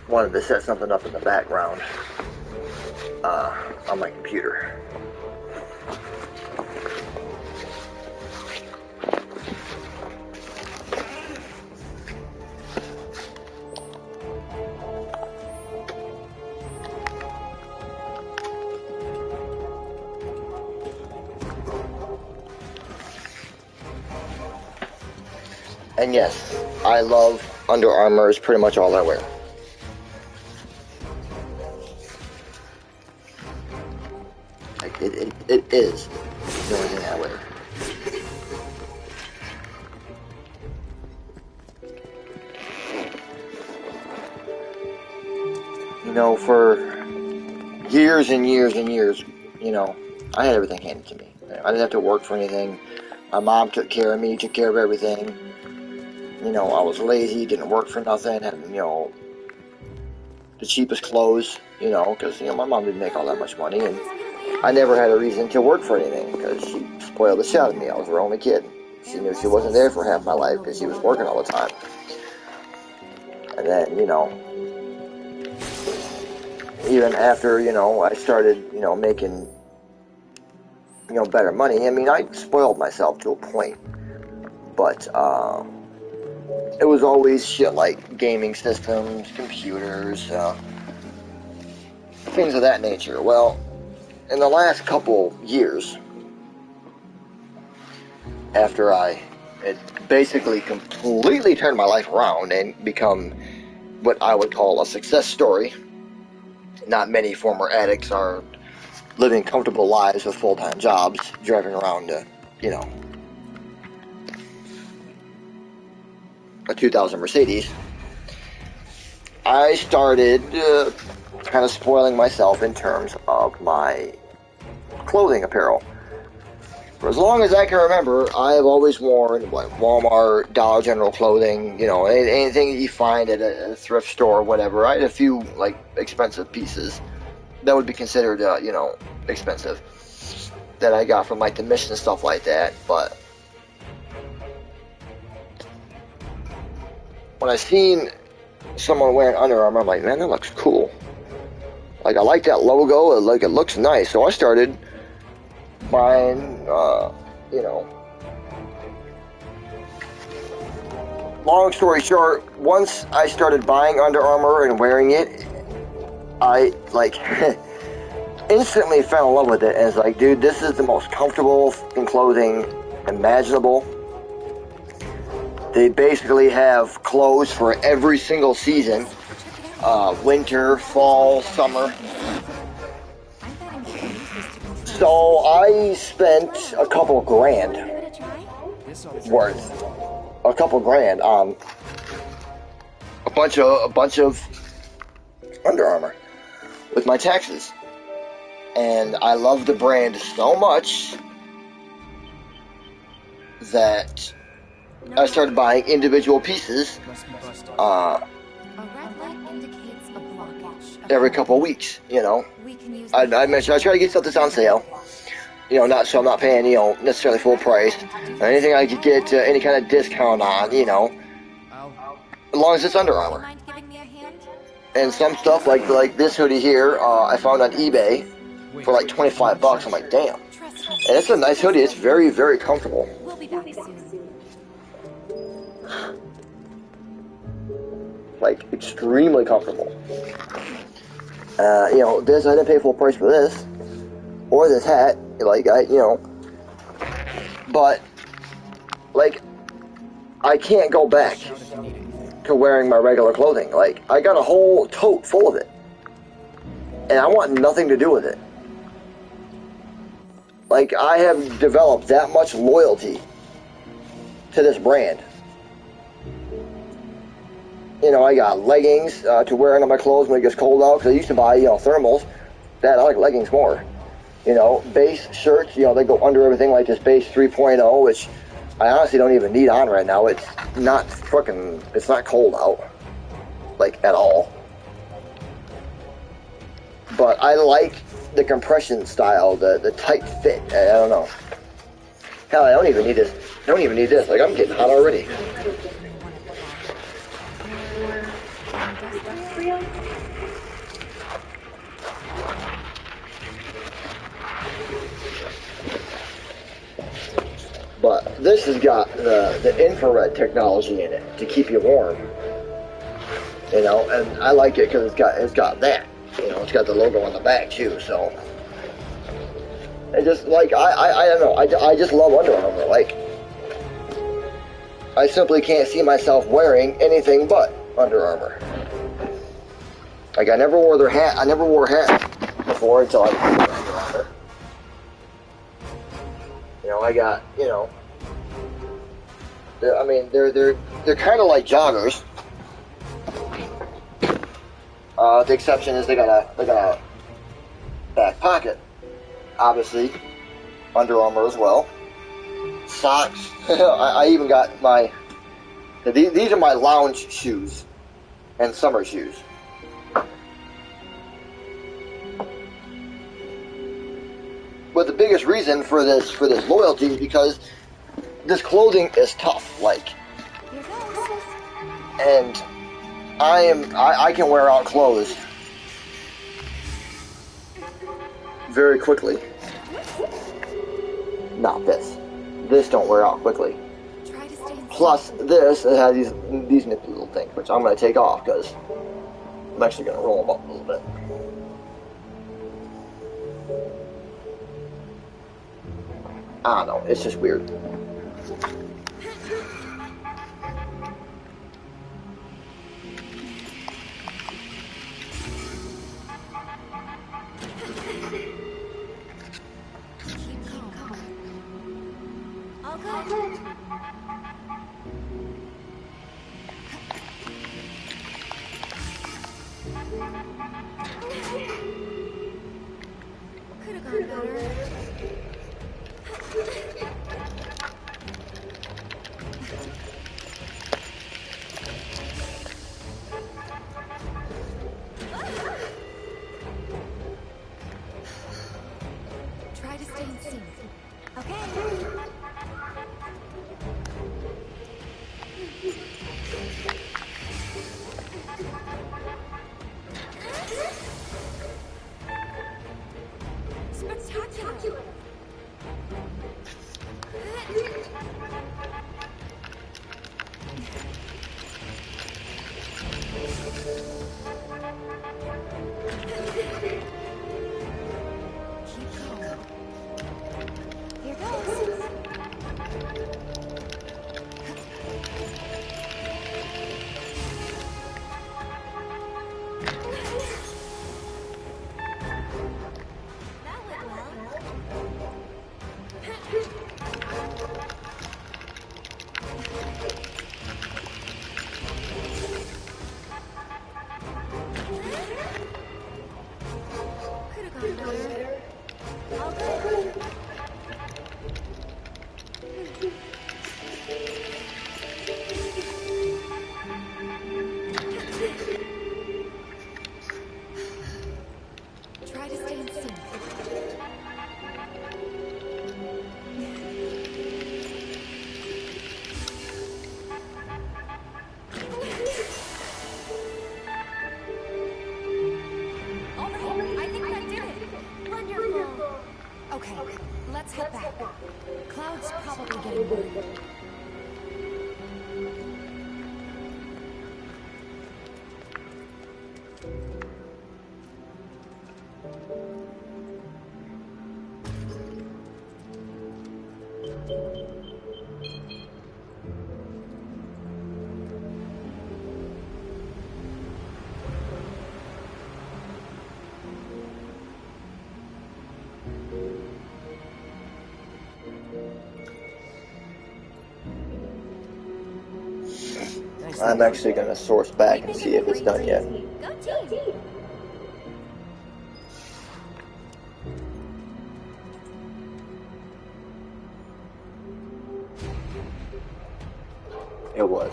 wanted to set something up in the background on my computer. And yes, I love Under Armour. Is pretty much all I wear. Like it is the only thing I wear. You know, for years and years and years, you know, I had everything handed to me. I didn't have to work for anything. My mom took care of me, took care of everything. You know, I was lazy, didn't work for nothing, had, you know, the cheapest clothes, you know, because, you know, my mom didn't make all that much money, and I never had a reason to work for anything, because she spoiled the shit out of me. I was her only kid. She knew she wasn't there for half my life, because she was working all the time. And then, you know, even after, you know, I started, you know, making, you know, better money, I mean, I spoiled myself to a point, but, it was always shit like gaming systems, computers, things of that nature. Well, in the last couple years, after I had basically completely turned my life around and become what I would call a success story, not many former addicts are living comfortable lives with full-time jobs, driving around, you know, a 2000 Mercedes. I started kind of spoiling myself in terms of my clothing apparel. For as long as I can remember, I have always worn Walmart, Dollar General clothing, you know, anything that you find at a thrift store or whatever. I had a few, like, expensive pieces that would be considered, you know, expensive, that I got from, like, the Mission and stuff like that, but when I seen someone wearing Under Armour, I'm like, man, that looks cool. Like, I like that logo, like, it looks nice, so I started buying, you know, long story short, once I started buying Under Armour and wearing it, I, like, instantly fell in love with it, and it's like, dude, this is the most comfortable clothing imaginable. They basically have clothes for every single season, winter, fall, summer. So I spent a couple grand worth, a couple grand on a bunch of Under Armour with my taxes, and I love the brand so much that I started buying individual pieces every couple of weeks, you know. I mentioned I try to get stuff that's on sale, you know, not so I'm not paying, you know, necessarily full price, or anything I could get any kind of discount on, you know, as long as it's Under Armour. And some stuff like this hoodie here, I found on eBay for like $25. I'm like, damn. And it's a nice hoodie. It's very, very comfortable.
We'll be back soon.
Like, extremely comfortable. You know, this, I didn't pay full price for this, or this hat, like, you know, but, like, I can't go back to wearing my regular clothing. Like, I got a whole tote full of it, and I want nothing to do with it. Like, I have developed that much loyalty to this brand. You know, I got leggings to wear under my clothes when it gets cold out, because I used to buy, you know, thermals. I like leggings more. You know, base shirts, you know, they go under everything, like this base 3.0, which I honestly don't even need on right now. It's not it's not cold out, like, at all. But I like the compression style, the tight fit. I don't know. Hell, I don't even need this. I don't even need this. Like, I'm getting hot already.
Industrial?
But this has got the infrared technology in it to keep you warm. You know, and I like it because it's got that. You know, it's got the logo on the back too. So, and just like I don't know, I just love Under Armour. Like, I simply can't see myself wearing anything but Under Armour. Like, I never wore their hat. I never wore a hat before until I wore Under Armour. You know, I got, you know, they're kind of like joggers. The exception is they got a back pocket, obviously. Under Armour as well. Socks. I even got these are my lounge shoes and summer shoes. But the biggest reason for this loyalty is because this clothing is tough, like, and I can wear out clothes very quickly. Not this. This don't wear out quickly. Plus this, it has these nifty little things, which I'm going to take off because I'm actually going to roll them up a little bit. I don't know, it's just weird.
Could've gone better.
Try to stay in sync.
Okay.
Spectacular! Keep calm.
Here goes. That went well.
Could've gone better.
All good.
Try to stay in sync. All right, I think that did it.
Wonderful.
Okay, let's head back. Cloud's probably getting worried.
I'm actually going to source back and see if it's done yet.
Go team.
It was.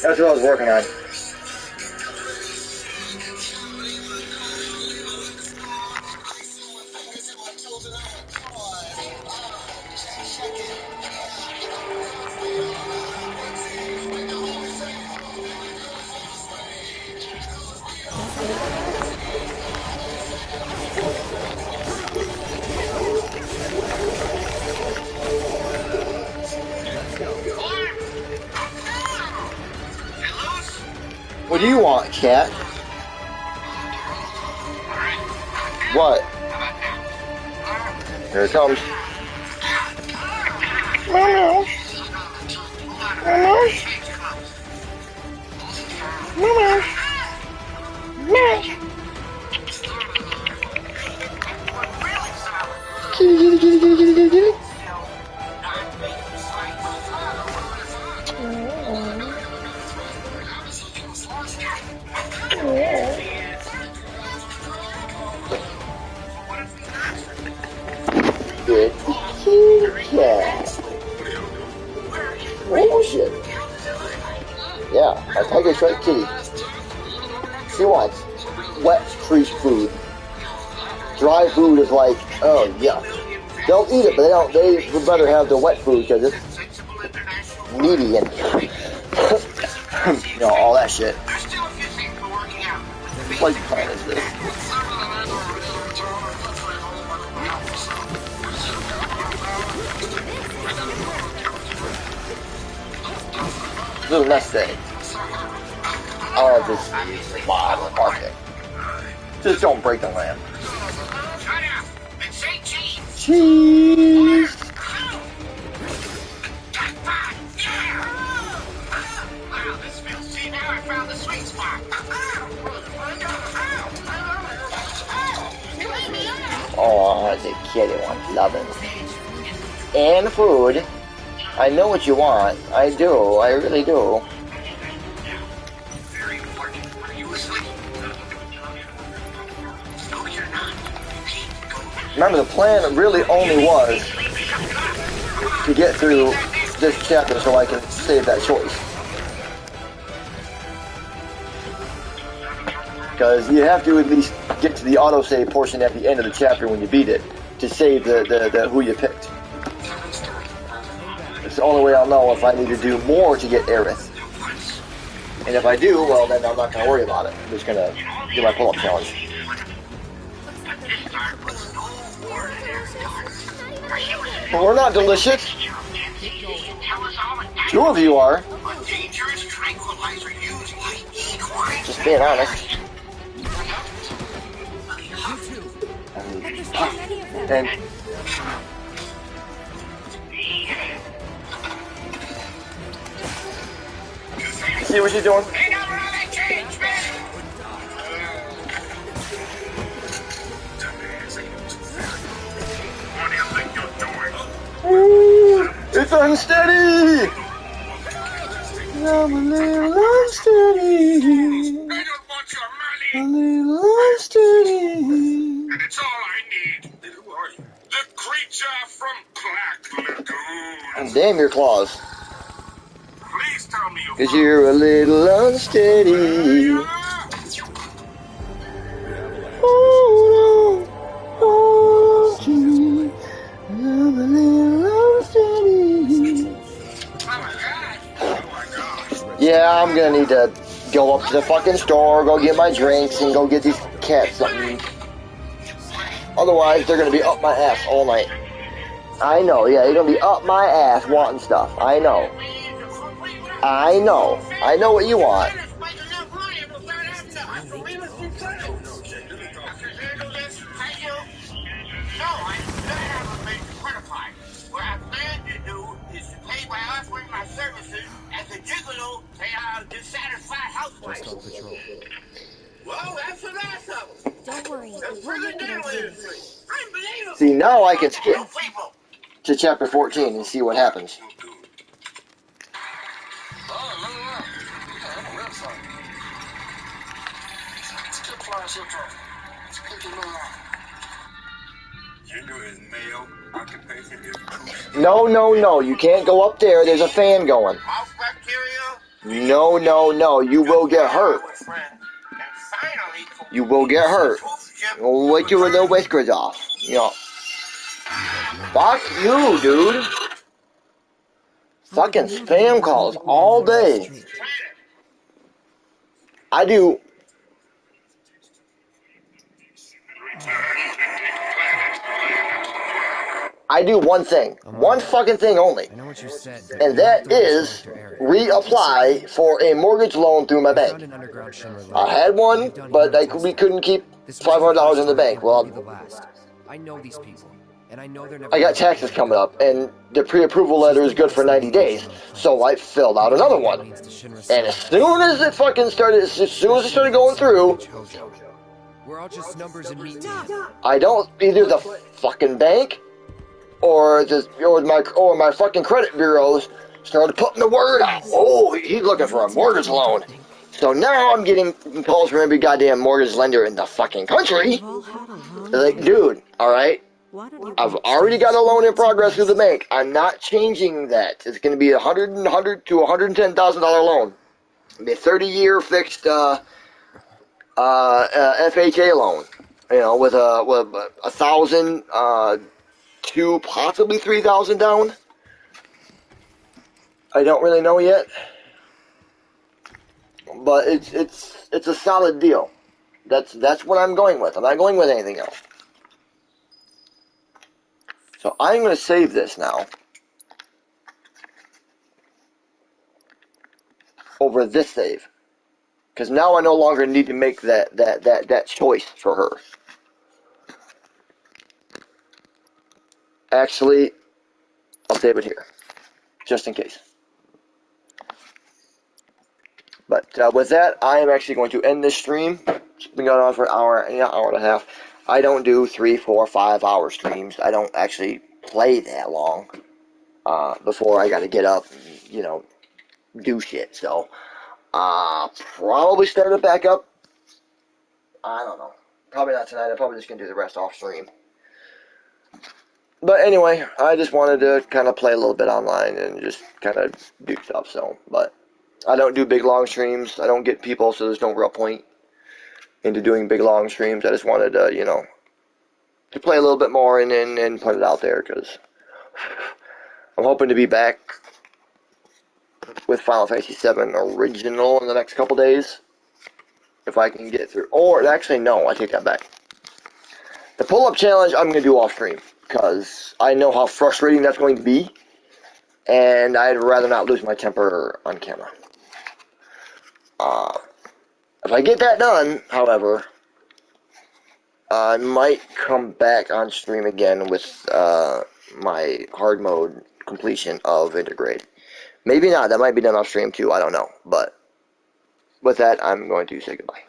That's what I was working on.
Let's go.
What do you want, cat? What? Here it comes. Mama. Mama. Mama. Mama. Kitty, kitty, kitty, kitty, kitty, kitty, kitty. Good kitty cat. Oh shit. Yeah, my tiger striped kitty. She wants wet treat food. Dry food is like, oh yeah. They'll eat it, but they would rather have the wet food because it's meaty and you know, all that shit. What planet is this? Little nest egg. Oh, this wow, okay. Just don't break the lamp. Cheese. Oh, the kitty wants loving. And food. I know what you want. I do. I really do. Remember, the plan really only was to get through this chapter so I can save that choice. Because you have to at least get to the autosave portion at the end of the chapter when you beat it to save the who you picked. It's the only way I'll know if I need to do more to get Aerith. And if I do, well then I'm not going to worry about it. I'm just going to do my pull-up challenge. But we're not delicious. Two of you are. Just being honest. And see what she's doing? Ooh, it's unsteady! I'm a little unsteady. A little unsteady.
And it's all I need. Who are you? The creature from Black Lagoon.
Damn your claws.
Please tell me you're
Cause you're a little unsteady. Oh no, oh gee, I'm a little unsteady. Yeah, I'm gonna need to go up to the fucking store, go get my drinks, and go get these cats something. Otherwise, they're gonna be up my ass all night. I know, yeah, they're gonna be up my ass wanting stuff. I know. I know. I know what you want.
What I plan to do is to pay by offering my services as a gigolo to dissatisfied housewives.
Just on patrol.
Well, that's the last of them.
Don't worry,
Let's
we'll
bring
make
it
it
down with
okay.
it. Unbelievable.
See, now I can skip
People.
to chapter 14 and see what happens. No, no, no. You can't go up there. There's a fan going.
Mouth bacteria,
No, no, no. You will get hurt. You will get hurt. We'll wake your little whiskers off. You know. Fuck you, dude. Fucking spam calls all day. I do. I do one thing. One fucking thing only.
I know what you said, but
And that is reapply for a mortgage loan through my bank. I had one, but we couldn't keep $500 in the bank. Well,
I know these people, and I know they're never.
I got taxes coming up, and the pre-approval letter is good for 90 days, so I filled out another one. And as soon as it started going through,
we're all just numbers and meat.
I don't either the fucking bank or my fucking credit bureaus started putting the word out. Oh, he's looking for a mortgage loan. So now I'm getting calls from every goddamn mortgage lender in the fucking country. They're like, dude, all right, I've already got a loan in progress through the bank. I'm not changing that. It's going to be a $100 to $110,000 loan. It'll be a 30-year fixed FHA loan. You know, with a 1,000 to possibly 3,000 down. I don't really know yet, but it's a solid deal. That's what I'm going with. I'm not going with anything else. So I'm going to save this now over this save, because now I no longer need to make that choice for her. Actually, I'll save it here, just in case. But with that, I am actually going to end this stream. It's been going on for an hour and a half. I don't do 3, 4, 5 hour streams. I don't actually play that long before I got to get up and, you know, do shit. So, probably start it back up. I don't know. Probably not tonight. I'm probably just going to do the rest off stream. But anyway, I just wanted to kind of play a little bit online and just kind of do stuff. So, but I don't do big long streams. I don't get people, so there's no real point into doing big long streams. I just wanted to, you know, to play a little bit more and put it out there, because I'm hoping to be back with Final Fantasy VII Original in the next couple days, if I can get through. Or, actually, no, I take that back. The pull-up challenge I'm going to do off-stream, because I know how frustrating that's going to be, and I'd rather not lose my temper on camera. If I get that done, however, I might come back on stream again with my hard mode completion of Intergrade. Maybe not. That might be done off stream too. I don't know. But with that, I'm going to say goodbye.